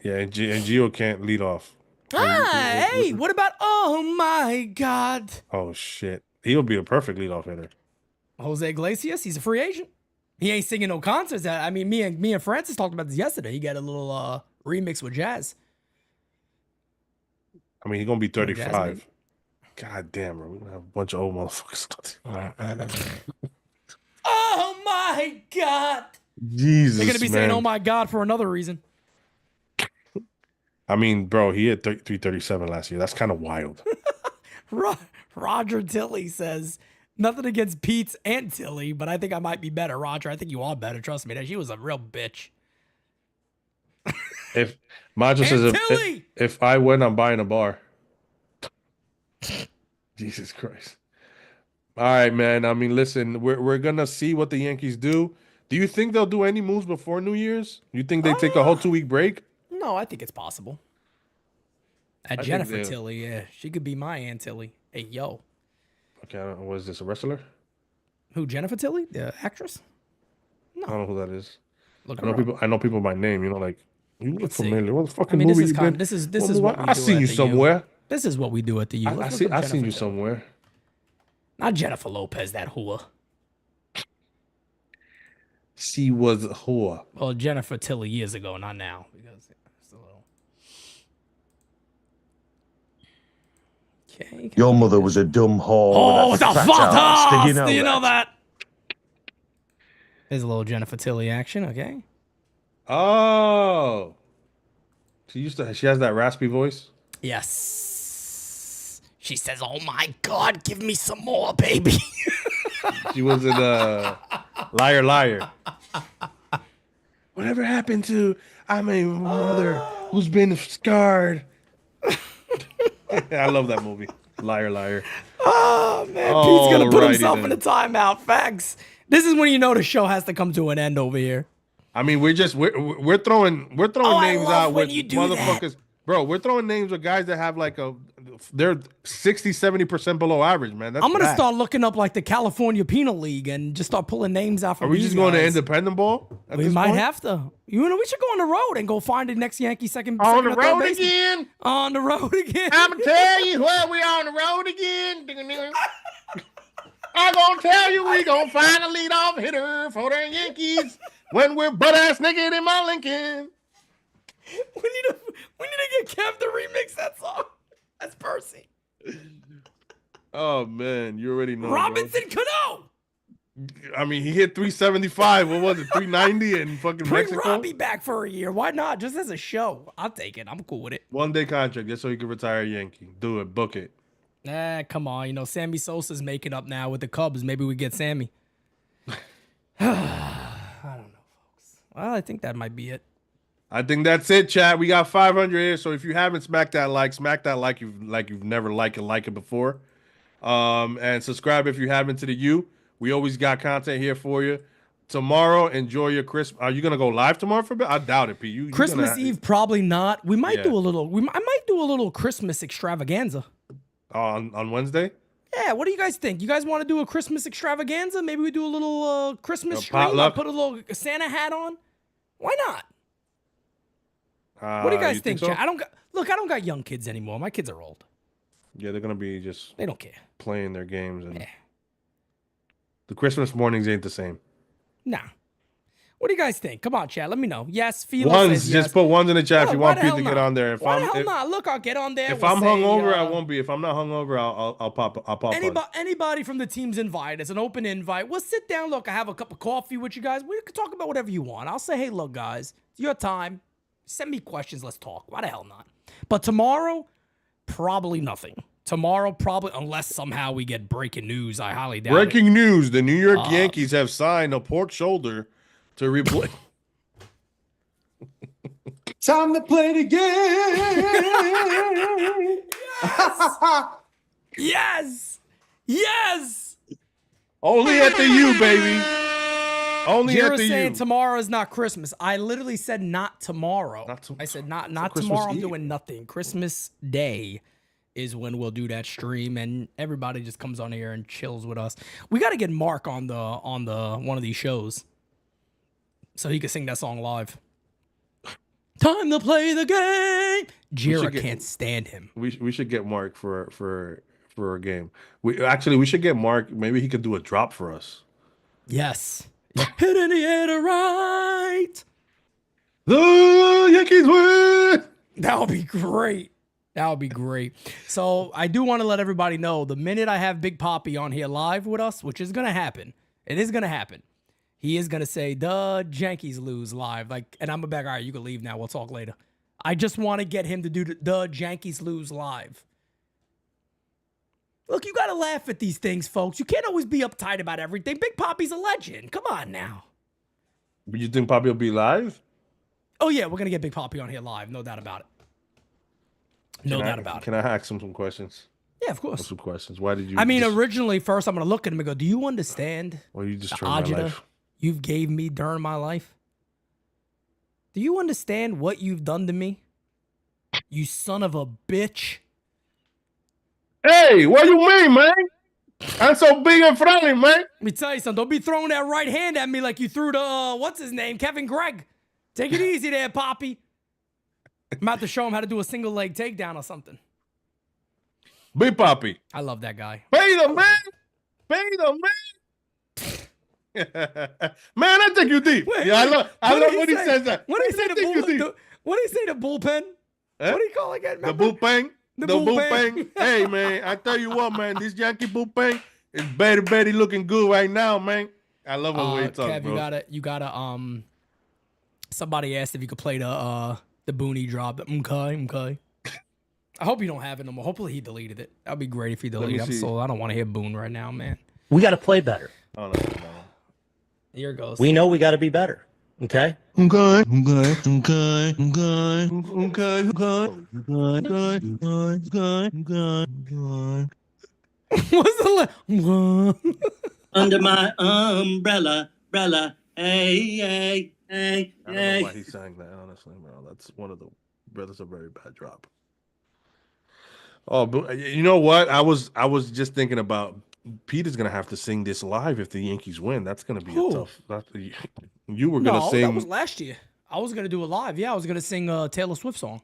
Yeah, and Gio can't lead off. Hey, what about? Oh my God! Oh shit, he'll be a perfect leadoff hitter. Jose Iglesias, he's a free agent. He ain't singing no concerts. I mean, me and Francis talked about this yesterday. He got a little remix with Jazz. I mean, he's gonna be 35. God damn, bro, we're gonna have a bunch of old motherfuckers. Oh my God! Jesus, they're gonna be saying "Oh my God" for another reason. I mean, bro, he had 337 last year. That's kind of wild. Roger Tilley says, nothing against Pete's and Tilly, but I think I might be better. Roger, I think you are better. Trust me, she was a real bitch. If Macho says if I win, I'm buying a bar. Jesus Christ. All right, man. I mean, listen, we're gonna see what the Yankees do. Do you think they'll do any moves before New Year's? You think they take a whole 2-week break? No, I think it's possible. Jennifer Tilly, yeah. She could be my Aunt Tilly. Hey, yo. Okay, what is this, a wrestler? Who, Jennifer Tilly, the actress? I don't know who that is. Look I know her up. people. I know people by name. You know, like you look Let's see. familiar. What I fucking mean, movie you been? this is What what movie? we I do seen at you the U. somewhere. This is what we do at the U. I Let's see. look up I seen you Jennifer Tilly. somewhere. Not Jennifer Lopez, that whore. She was a whore. Well, Jennifer Tilly years ago, not now. Because it's a little... Okay. Your mother was a dumb whore. Oh, with the a fat fat ass. ass! Did you know Do you that? know that? There's a little Jennifer Tilly action, okay? Oh, she has that raspy voice. Yes. She says, "Oh my God, give me some more, baby." She was in Liar Liar. Whatever happened to I'm a mother who's been scarred? I love that movie. Liar Liar. Oh man, Pete's gonna put Alrighty himself then. in a timeout. Facts. This is when you know the show has to come to an end over here. I mean, we're throwing I names love out when with you do motherfuckers. Bro, we're throwing names with guys that have they're 60-70% below average, man. That's I'm gonna bad. start looking up like the California Penal League and just start pulling names out from Are we these just going to guys. independent ball? At We this might point? have to. You know, we should go on the road and go find the next Yankee second. On second the or third road baseman. again. On the road again. I'm gonna tell you what, we on the road again. I'm gonna tell you we gonna find a leadoff hitter for the Yankees when we're butt ass naked in my Lincoln. We need to get Kev to remix that song. That's Percy. Oh man, you already know. Robinson Cano. Bro. I mean, he hit 375. What was it, 390 in fucking Bring Mexico? Robbie back for a year. Why not? Just as a show. I'll take it. I'm cool with it. 1-day contract just so he can retire a Yankee. Do it, book it. Come on. You know, Sammy Sosa's making up now with the Cubs. Maybe we get Sammy. I don't know, folks. Well, I think that might be it. I think that's it, chat. We got 500 here, so if you haven't smack that like you've never liked it before. And subscribe if you haven't to the U. We always got content here for you. Tomorrow, enjoy your Christmas. Are you gonna go live tomorrow for a bit? I doubt it, P. You Christmas Eve, probably not. We might Yeah. do a little. I might do a little Christmas extravaganza. On Wednesday. Yeah, what do you guys think? You guys want to do a Christmas extravaganza? Maybe we do a little Christmas A stream. I'll potluck? put a little Santa hat on. Why not? What do you guys think, so? Chad? I don't got young kids anymore. My kids are old. Yeah, they're gonna be just They don't care. playing their games, and Yeah. the Christmas mornings ain't the same. Nah. What do you guys think? Come on, Chad. Let me know. Yes, Philo Ones, says yes. just put ones in the chat if Oh, you why want the Pete hell to get not? on there. Why the hell not? Look, I'll get on there. If We'll I'm say, hungover, I won't be. If I'm not hungover, I'll pop on. Anybody from the team's invited. It's an open invite. We'll sit down. Look, I have a cup of coffee with you guys. We can talk about whatever you want. I'll say, hey, look, guys, it's your time. Send me questions. Let's talk. Why the hell not? But tomorrow, probably nothing. Tomorrow, probably, unless somehow we get breaking news. I highly doubt it. Breaking news: the New York Yankees have signed a pork shoulder to replace. Time to play the game. Yes! Yes! Only at the U, baby. Only You're at the saying U. tomorrow is not Christmas. I literally said not tomorrow. I said not Christmas tomorrow. I'm Eve. doing nothing. Christmas Day is when we'll do that stream, and everybody just comes on here and chills with us. We got to get Mark on the one of these shows so he can sing that song live. Time to play the game. Jira can't stand him. We should get Mark for a game. We should get Mark. Maybe he could do a drop for us. Yes. Hit in the air to right. The Yankees win. That would be great. That would be great. So I do want to let everybody know the minute I have Big Poppy on here live with us, which is going to happen. It is going to happen. He is going to say, the Yankees lose live. And I'm going to be like, all right, you can leave now. We'll talk later. I just want to get him to do the Yankees lose live. Look, you got to laugh at these things, folks. You can't always be uptight about everything. Big Poppy's a legend. Come on now. You think Poppy will be live? Oh, yeah, we're going to get Big Poppy on here live. No doubt about it. No doubt about it. Can I ask him some questions? Yeah, of course. Some questions. Why did you? I mean, originally, first, I'm going to look at him and go, do you understand Well, you just the turned my agita life. you've gave me during my life? Do you understand what you've done to me? You son of a bitch. Hey, what you mean, man? I'm so big and friendly, man. Let me tell you something. Don't be throwing that right hand at me like you threw to, what's his name? Kevin Gregg. Take it easy there, Poppy. I'm about to show him how to do a single leg takedown or something. Big Poppy. I love that guy. Pay them, man. Pay them, man. Man, I take you deep. Wait, I love when he say? says that. What did he say? What did he say? The bullpen? Eh? What do you call it again? The Remember? bullpen. The The bullpen. bullpen. Hey, man, I tell you what, man, this Yankee bullpen is very looking good right now, man. I love the way he talks, Kev, bro. you gotta somebody asked if you could play the Booney drop. Okay. I hope you don't have it no more. Hopefully he deleted it. That'd be great if he deleted it. I don't want to hear Boone right now, man. We got to play better. Oh, no. Here it goes. We know we got to be better. Okay? Okay. What's the Under my umbrella, hey. I don't know why he sang that, honestly, bro. That's one of the brothers a very bad drop. Oh, but you know what? I was just thinking about Peter's gonna have to sing this live if the Yankees win. That's gonna be a tough. You were gonna sing. That was last year. I was gonna do it live. Yeah, I was gonna sing a Taylor Swift song.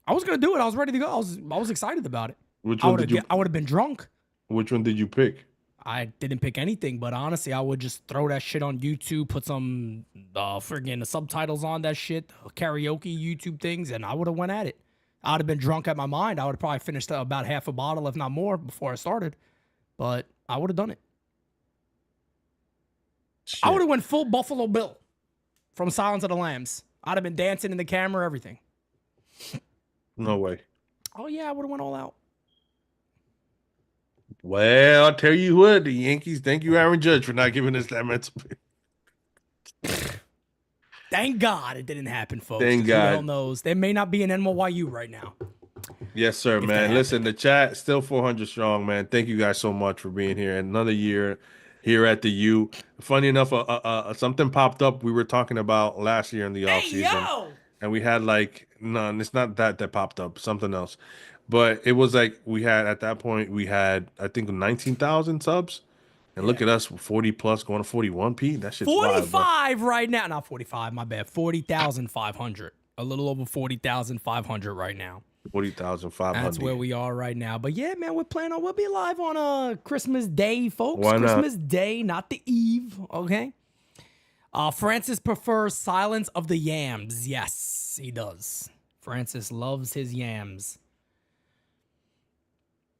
I was gonna do it. I was ready to go. I was excited about it. Which one did you? I would have been drunk. Which one did you pick? I didn't pick anything, but honestly, I would just throw that shit on YouTube, put some friggin' subtitles on that shit, karaoke YouTube things, and I would have went at it. I would have been drunk at my mind. I would have probably finished about half a bottle, if not more, before I started. But I would have done it. Shit. I would have went full Buffalo Bill from Silence of the Lambs. I'd have been dancing in the camera, everything. No way. Oh, yeah, I would have went all out. Well, I'll tell you what, the Yankees, thank you, Aaron Judge, for not giving us that mental. Thank God it didn't happen, folks. Thank God. Who hell knows? There may not be an NYU right now. Yes, sir, man. Listen, the chat still 400 strong, man. Thank you guys so much for being here. Another year here at the U. Funny enough, something popped up we were talking about last year in the offseason. And we had none. It's not that popped up, something else. But it was we had, at that point, I think 19,000 subs. And look at us, 40 plus, going to 41, Pete. That shit's 45 wild, right now. Not 45, my bad. 40,500. A little over 40,500 right now. 40,500. That's where we are right now. But yeah, man, we'll be live on Christmas Day, folks. Why not? Christmas Day, not the Eve, okay? Francis prefers Silence of the Yams. Yes, he does. Francis loves his yams.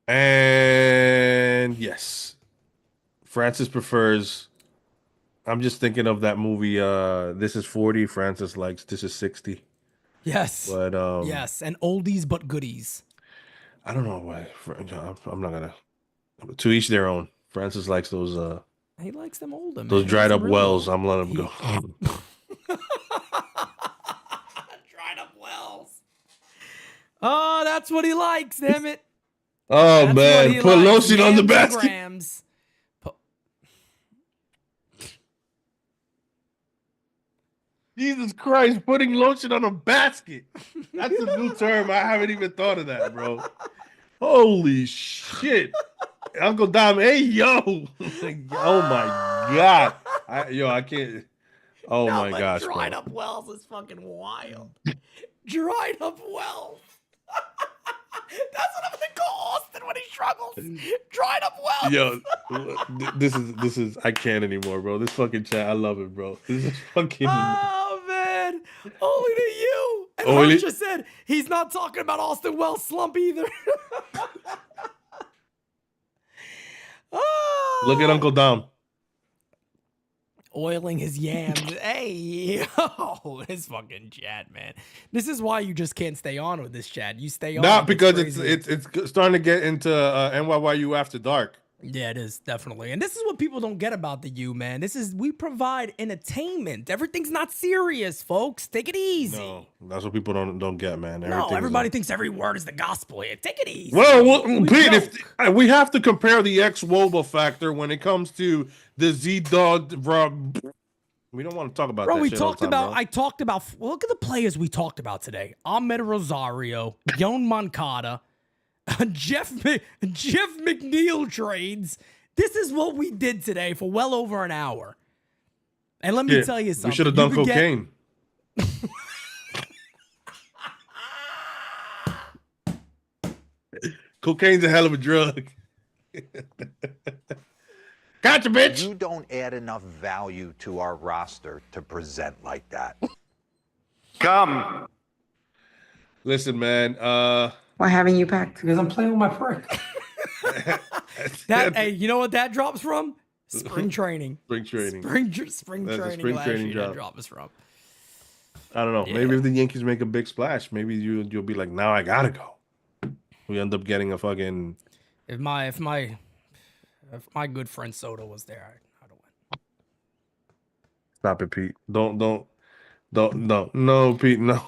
And yes, Francis prefers. I'm just thinking of that movie. This is 40. Francis likes This is 60. Yes. But yes, and oldies but goodies. I don't know why. I'm not gonna. To each their own. Francis likes those. He likes them older. Those man. dried up Real wells. old. I'm letting them go. Dried up wells. Oh, that's what he likes. Damn it. Oh That's man, put lotion on the basket. Grams. Jesus Christ, putting lotion on a basket. That's a new term. I haven't even thought of that, bro. Holy shit. Uncle Dom, hey, yo. Oh, my God. I can't. Oh, No, my but gosh, dried bro. up wells is fucking wild. Dried up wells. That's what I'm gonna call Austin when he struggles. Dried up wells. Yo, this is, I can't anymore, bro. This fucking chat, I love it, bro. This is fucking. Oh man, only to you. And Only- Hutch just said he's not talking about Austin Wells slump either. Oh. Look at Uncle Dom. Oiling his yams. Hey, yo, his fucking chat, man. This is why you just can't stay on with this chat. You stay on. Not because crazy. it's starting to get into NYYU After Dark. Yeah, it is definitely. And this is what people don't get about the U, man. We provide entertainment. Everything's not serious, folks. Take it easy. No, that's what people don't get, man. No, everybody thinks every word is the gospel here. Take it easy. Well, We Pete, joke. we have to compare the ex-Woba factor when it comes to the Z-Dog. We don't want to talk about Bro, that we shit all talked the time, about, bro. I talked about, look at the players we talked about today. Ahmed Rosario, Yon Moncada, Jeff McNeil trades. This is what we did today for well over an hour. And let me tell you something. We should have done cocaine. Cocaine's a hell of a drug. Gotcha, bitch. You don't add enough value to our roster to present like that. Come. Listen, man. Why haven't you packed? Because I'm playing with my prick. Hey, you know what that drops from? Spring training. Spring training. Spring That's training. a spring last training year job. that drop is from. I don't know. Yeah. Maybe if the Yankees make a big splash, maybe you'll be like, now I gotta go. We end up getting a fucking. If my good friend Soto was there, I'd have went. Stop it, Pete. Don't. No, Pete. No.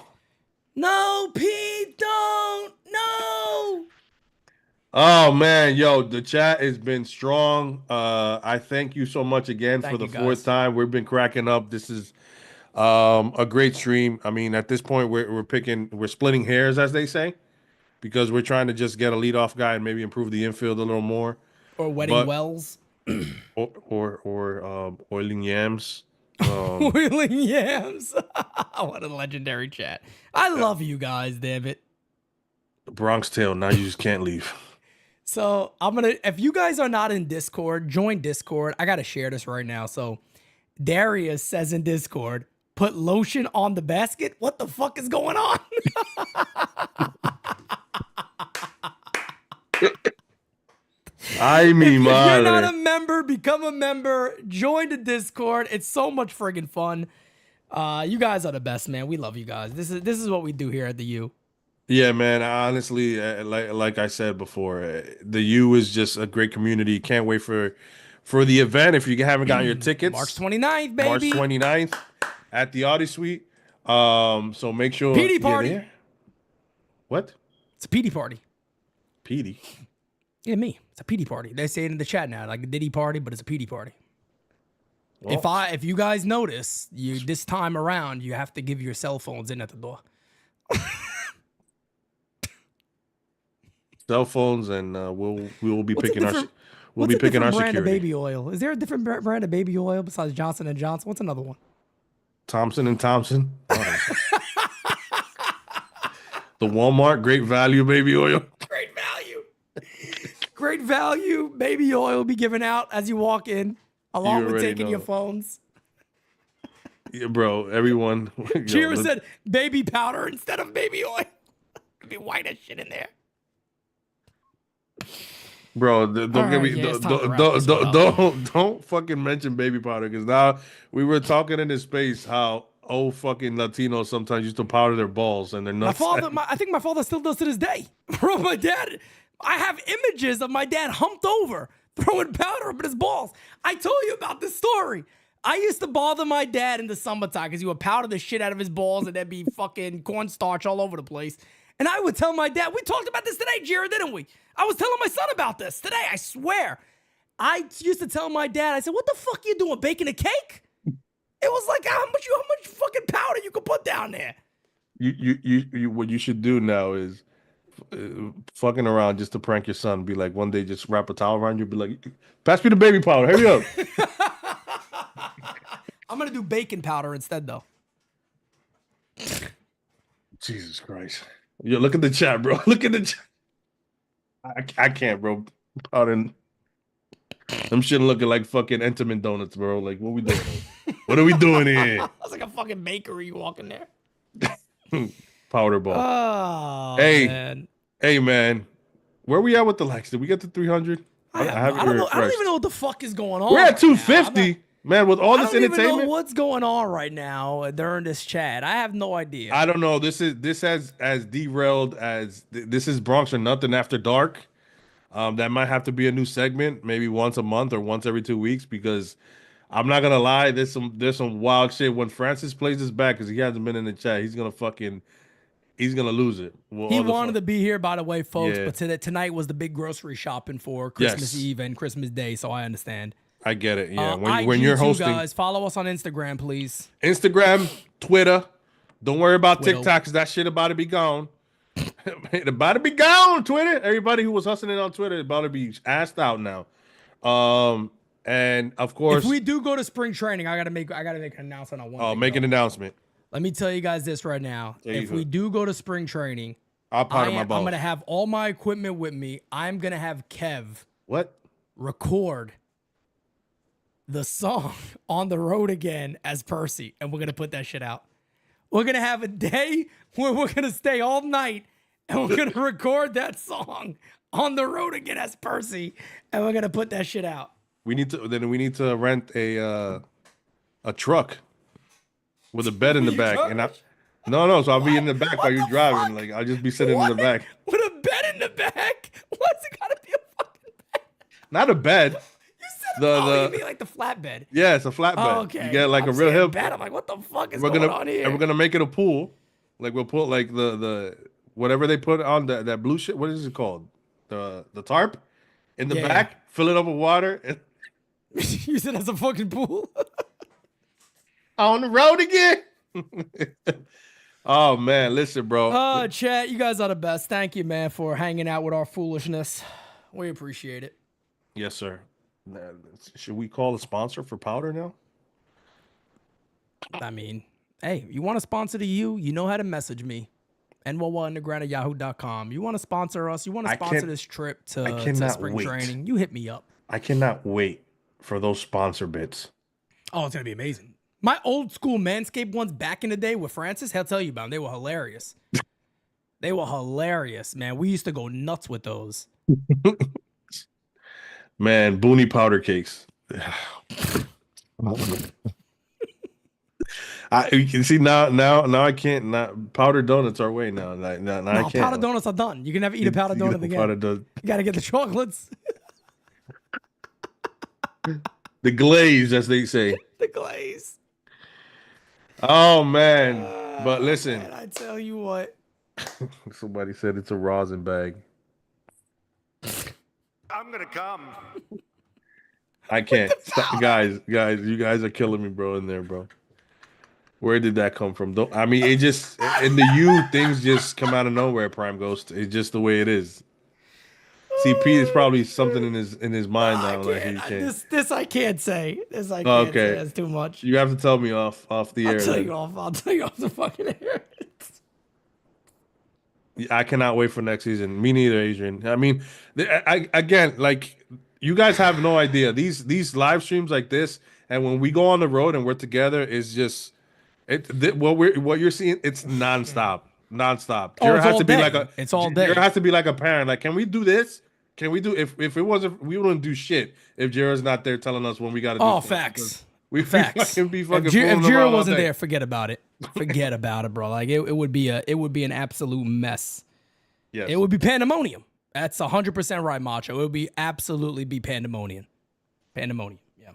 No, Pete, don't. No. Oh man, yo, the chat has been strong. I thank you so much again for the fourth time. We've been cracking up. This is a great stream. I mean, at this point, we're splitting hairs, as they say, because we're trying to just get a leadoff guy and maybe improve the infield a little more. Or wetting wells. or oiling yams. Oiling yams. What a legendary chat. I love you guys, damn it. Bronx Tale. Now you just can't leave. So if you guys are not in Discord, join Discord. I gotta share this right now. So Darius says in Discord, put lotion on the basket. What the fuck is going on? I mean, if you're not a member, become a member. Join the Discord. It's so much friggin' fun. You guys are the best, man. We love you guys. This is what we do here at the U. Yeah, man. Honestly, like I said before, the U is just a great community. Can't wait for the event. If you haven't gotten your tickets, March 29th, baby. March 29th at the Audi Suite. So make sure. PD party. What? It's a PD party. PD. Yeah, me. It's a PD party. They say it in the chat now, like a Diddy party, but it's a PD party. Well, if you guys notice, this time around, you have to give your cell phones in at the door. Cell phones, and we will be picking our brand security. of baby oil. Is there a different brand of baby oil besides Johnson and Johnson? What's another one? Thompson and Thompson. The Walmart Great Value baby oil. Great value. Great value baby oil will be given out as you walk in, along with taking your phones. Yeah, bro. Everyone. Cheers said baby powder instead of baby oil. Could be white as shit in there. Bro, don't fucking mention baby powder, because now we were talking in this space how old fucking Latinos sometimes used to powder their balls and their nuts. I think my father still does to this day. Bro, my dad, I have images of my dad humped over throwing powder up in his balls. I told you about this story. I used to bother my dad in the summertime because he would powder the shit out of his balls and there'd be fucking cornstarch all over the place. And I would tell my dad, we talked about this today, Jared, didn't we? I was telling my son about this today, I swear. I used to tell my dad, I said, what the fuck you doing, baking a cake? It was like, how much fucking powder you could put down there? You what you should do now is fucking around just to prank your son. Be like, one day just wrap a towel around you, be like, pass me the baby powder, hurry up. I'm going to do baking powder instead, though. Jesus Christ. Yo, look at the chat, bro. Look at the chat. I can't, bro. Pardon. I'm shit looking like fucking Entenmann donuts, bro. Like, what we doing? What are we doing here? It's like a fucking bakery walking there. Powder ball. Oh, hey, man. Hey, man. Where we at with the likes? Did we get to 300? I don't even know what the fuck is going on. We're at 250. Man, with all this entertainment, I don't even know what's going on right now during this chat. I have no idea. I don't know. This has as derailed as this is Bronx or Nothing After Dark. That might have to be a new segment, maybe once a month or once every 2 weeks, because I'm not gonna lie, there's some wild shit. When Francis plays this back, because he hasn't been in the chat, he's gonna lose it. He wanted to be here, by the way, folks. Yeah. But tonight was the big grocery shopping for Christmas Eve and Christmas Day, so I understand. I get it. Yeah, when you're hosting, guys, follow us on Instagram, please. Instagram, Twitter. Don't worry about TikTok, because that shit about to be gone. About to be gone, Twitter. Everybody who was hustling on Twitter is about to be asked out now. And of course, if we do go to spring training, I gotta make an announcement on one thing. make an announcement. Let me tell you guys this right now. If we do go to spring training, I'll powder my balls. I'm gonna have all my equipment with me. I'm gonna have Kev record the song On the Road Again as Percy, and we're gonna put that shit out. We're gonna have a day where we're gonna stay all night and we're gonna record that song On the Road Again as Percy, and we're gonna put that shit out. We need to rent a truck with a bed in the back, so I'll be in the back while you're driving. Like I'll just be sitting in the back with a bed in the back. What's it gotta be a fucking bed? Not a bed. You mean like the flatbed? Yeah, it's a flatbed. Oh, okay. You get like a real hip bed. I'm like, what the fuck is going on here? And we're gonna make it a pool. Like we'll put like the whatever they put on that blue shit. What is it called? The tarp in the back. Fill it up with water. And use it as a fucking pool. On the road again. Oh man, listen, bro. Chat, you guys are the best. Thank you, man, for hanging out with our foolishness. We appreciate it. Yes, sir. Should we call a sponsor for powder now? I mean, hey, you want to sponsor to you know how to message me. NYY Underground at yahoo.com. You want to sponsor us? You want to sponsor this trip to spring training? You hit me up. I cannot wait for those sponsor bits. Oh, it's going to be amazing. My old school Manscaped ones back in the day with Francis, he'll tell you about them. They were hilarious. They were hilarious, man. We used to go nuts with those. Man, Boonie powder cakes. You can see now I can't. Not powder donuts are way now. I can't. Powder donuts are done. You can never eat a powder donut again. You gotta get the chocolates. The glaze, as they say. The glaze. Oh man, but listen. Man, I tell you what. Somebody said it's a rosin bag. I'm gonna come. I can't. Stop. Guys, you guys are killing me, bro, in there, bro. Where did that come from? I mean, it just in the U things just come out of nowhere, Prime Ghost. It's just the way it is. CP is probably something in his mind now. Like he can't. This I can't say. This I can't say. That's too much. You have to tell me off the air. I'll tell you off the fucking air. I cannot wait for next season. Me neither, Adrian. I mean, again, like you guys have no idea. These live streams like this, and when we go on the road and we're together, is just what you're seeing. It's nonstop. There has to be it's all day. There has to be like a parent. Like, can we do this? Can we do if it wasn't? We wouldn't do shit if Jared's not there telling us when we got to do. Oh, facts. Facts. If Jared wasn't there, forget about it. Forget about it, bro. Like it would be an absolute mess. Yes. It would be pandemonium. That's 100% right, Macho. It would be absolutely be pandemonium. Pandemonium. Yeah.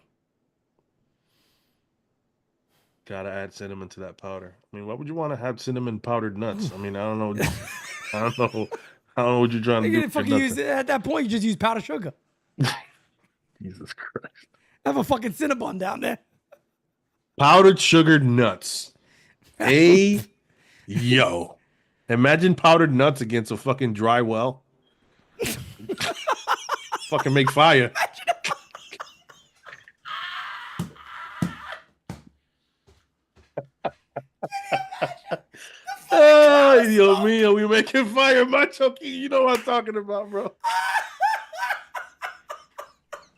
Gotta add cinnamon to that powder. I mean, why would you want to have cinnamon powdered nuts? I mean, I don't know. I don't know what you're trying to do. At that point, you just use powdered sugar. Jesus Christ. Have a fucking Cinnabon down there. Powdered sugar nuts. Hey, yo. Imagine powdered nuts against a fucking dry well. Fucking make fire. Oh, Dios mío, we making fire, Macho King. You know what I'm talking about, bro.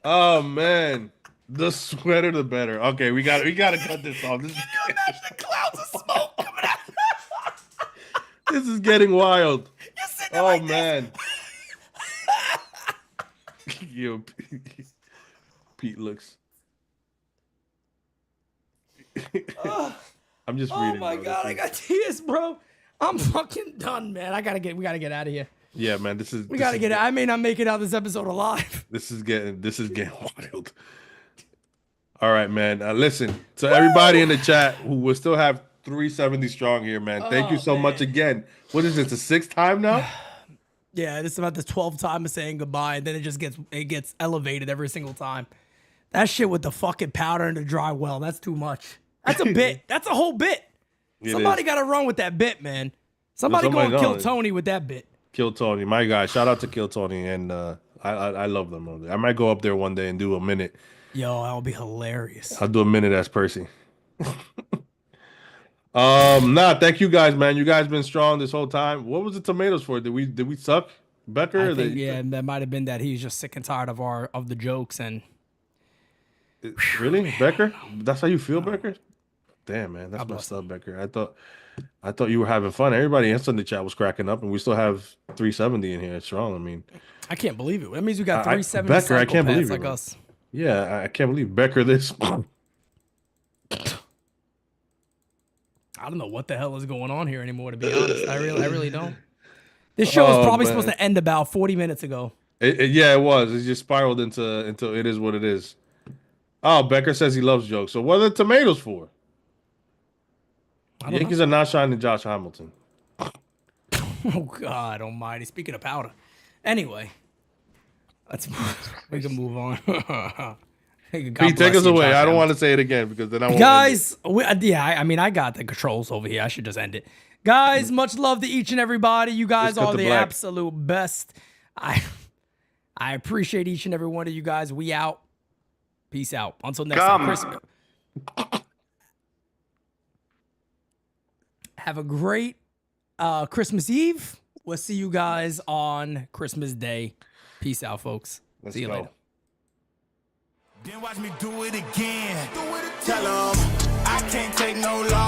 Oh man, the sweater the better. Okay, we gotta cut this off. This is imagine the clouds of smoke coming out. This is getting wild. Oh like man. Yo, Pete looks. I'm just reading. Oh my god, I got tears, bro. I'm fucking done, man. We gotta get out of here. Yeah, man. We gotta get out. I may not make it out this episode alive. This is getting wild. All right, man. Listen, to everybody in the chat who will still have 370 strong here, man. Thank you so much again. What is this? The 6th time now? Yeah, this is about the 12th time of saying goodbye, and then it gets elevated every single time. That shit with the fucking powder and the dry well, that's too much. That's a bit. That's a whole bit. Somebody got to run with that bit, man. Somebody go and kill no. Tony with that bit. Kill Tony, my guy. Shout out to Kill Tony, and I love them. I might go up there one day and do a minute. Yo, that would be hilarious. I'll do a minute as Percy. Thank you guys, man. You guys been strong this whole time. What was the tomatoes for? Did we suck, Becker? I think, yeah, that might have been that he's just sick and tired of the jokes and. Really, Becker? That's how you feel, Becker? Damn, man, that's messed up, Becker. I thought you were having fun. Everybody else in the chat was cracking up, and we still have 370 in here. It's wrong. I mean, I can't believe it. That means we got 370 Becker. I can't believe it, like man. us. Yeah, I can't believe Becker this. I don't know what the hell is going on here anymore, to be honest. I really don't. This show was probably supposed to end about 40 minutes ago. Yeah, it was. It just spiraled into it is what it is. Oh, Becker says he loves jokes. So what are the tomatoes for? Yankees are not shining Josh Hamilton. Oh, God almighty. Speaking of powder. Anyway, we can move on. Pete, take us away. I don't want to say it again because then I won't. Guys, I mean, I got the controls over here. I should just end it. Guys, much love to each and everybody. You guys are the absolute best. I appreciate each and every one of you guys. We out. Peace out. Until next time. Christmas. Have a great Christmas Eve. We'll see you guys on Christmas Day. Peace out, folks. See you later. Then watch me do it again. Tell 'em I can't take no loss.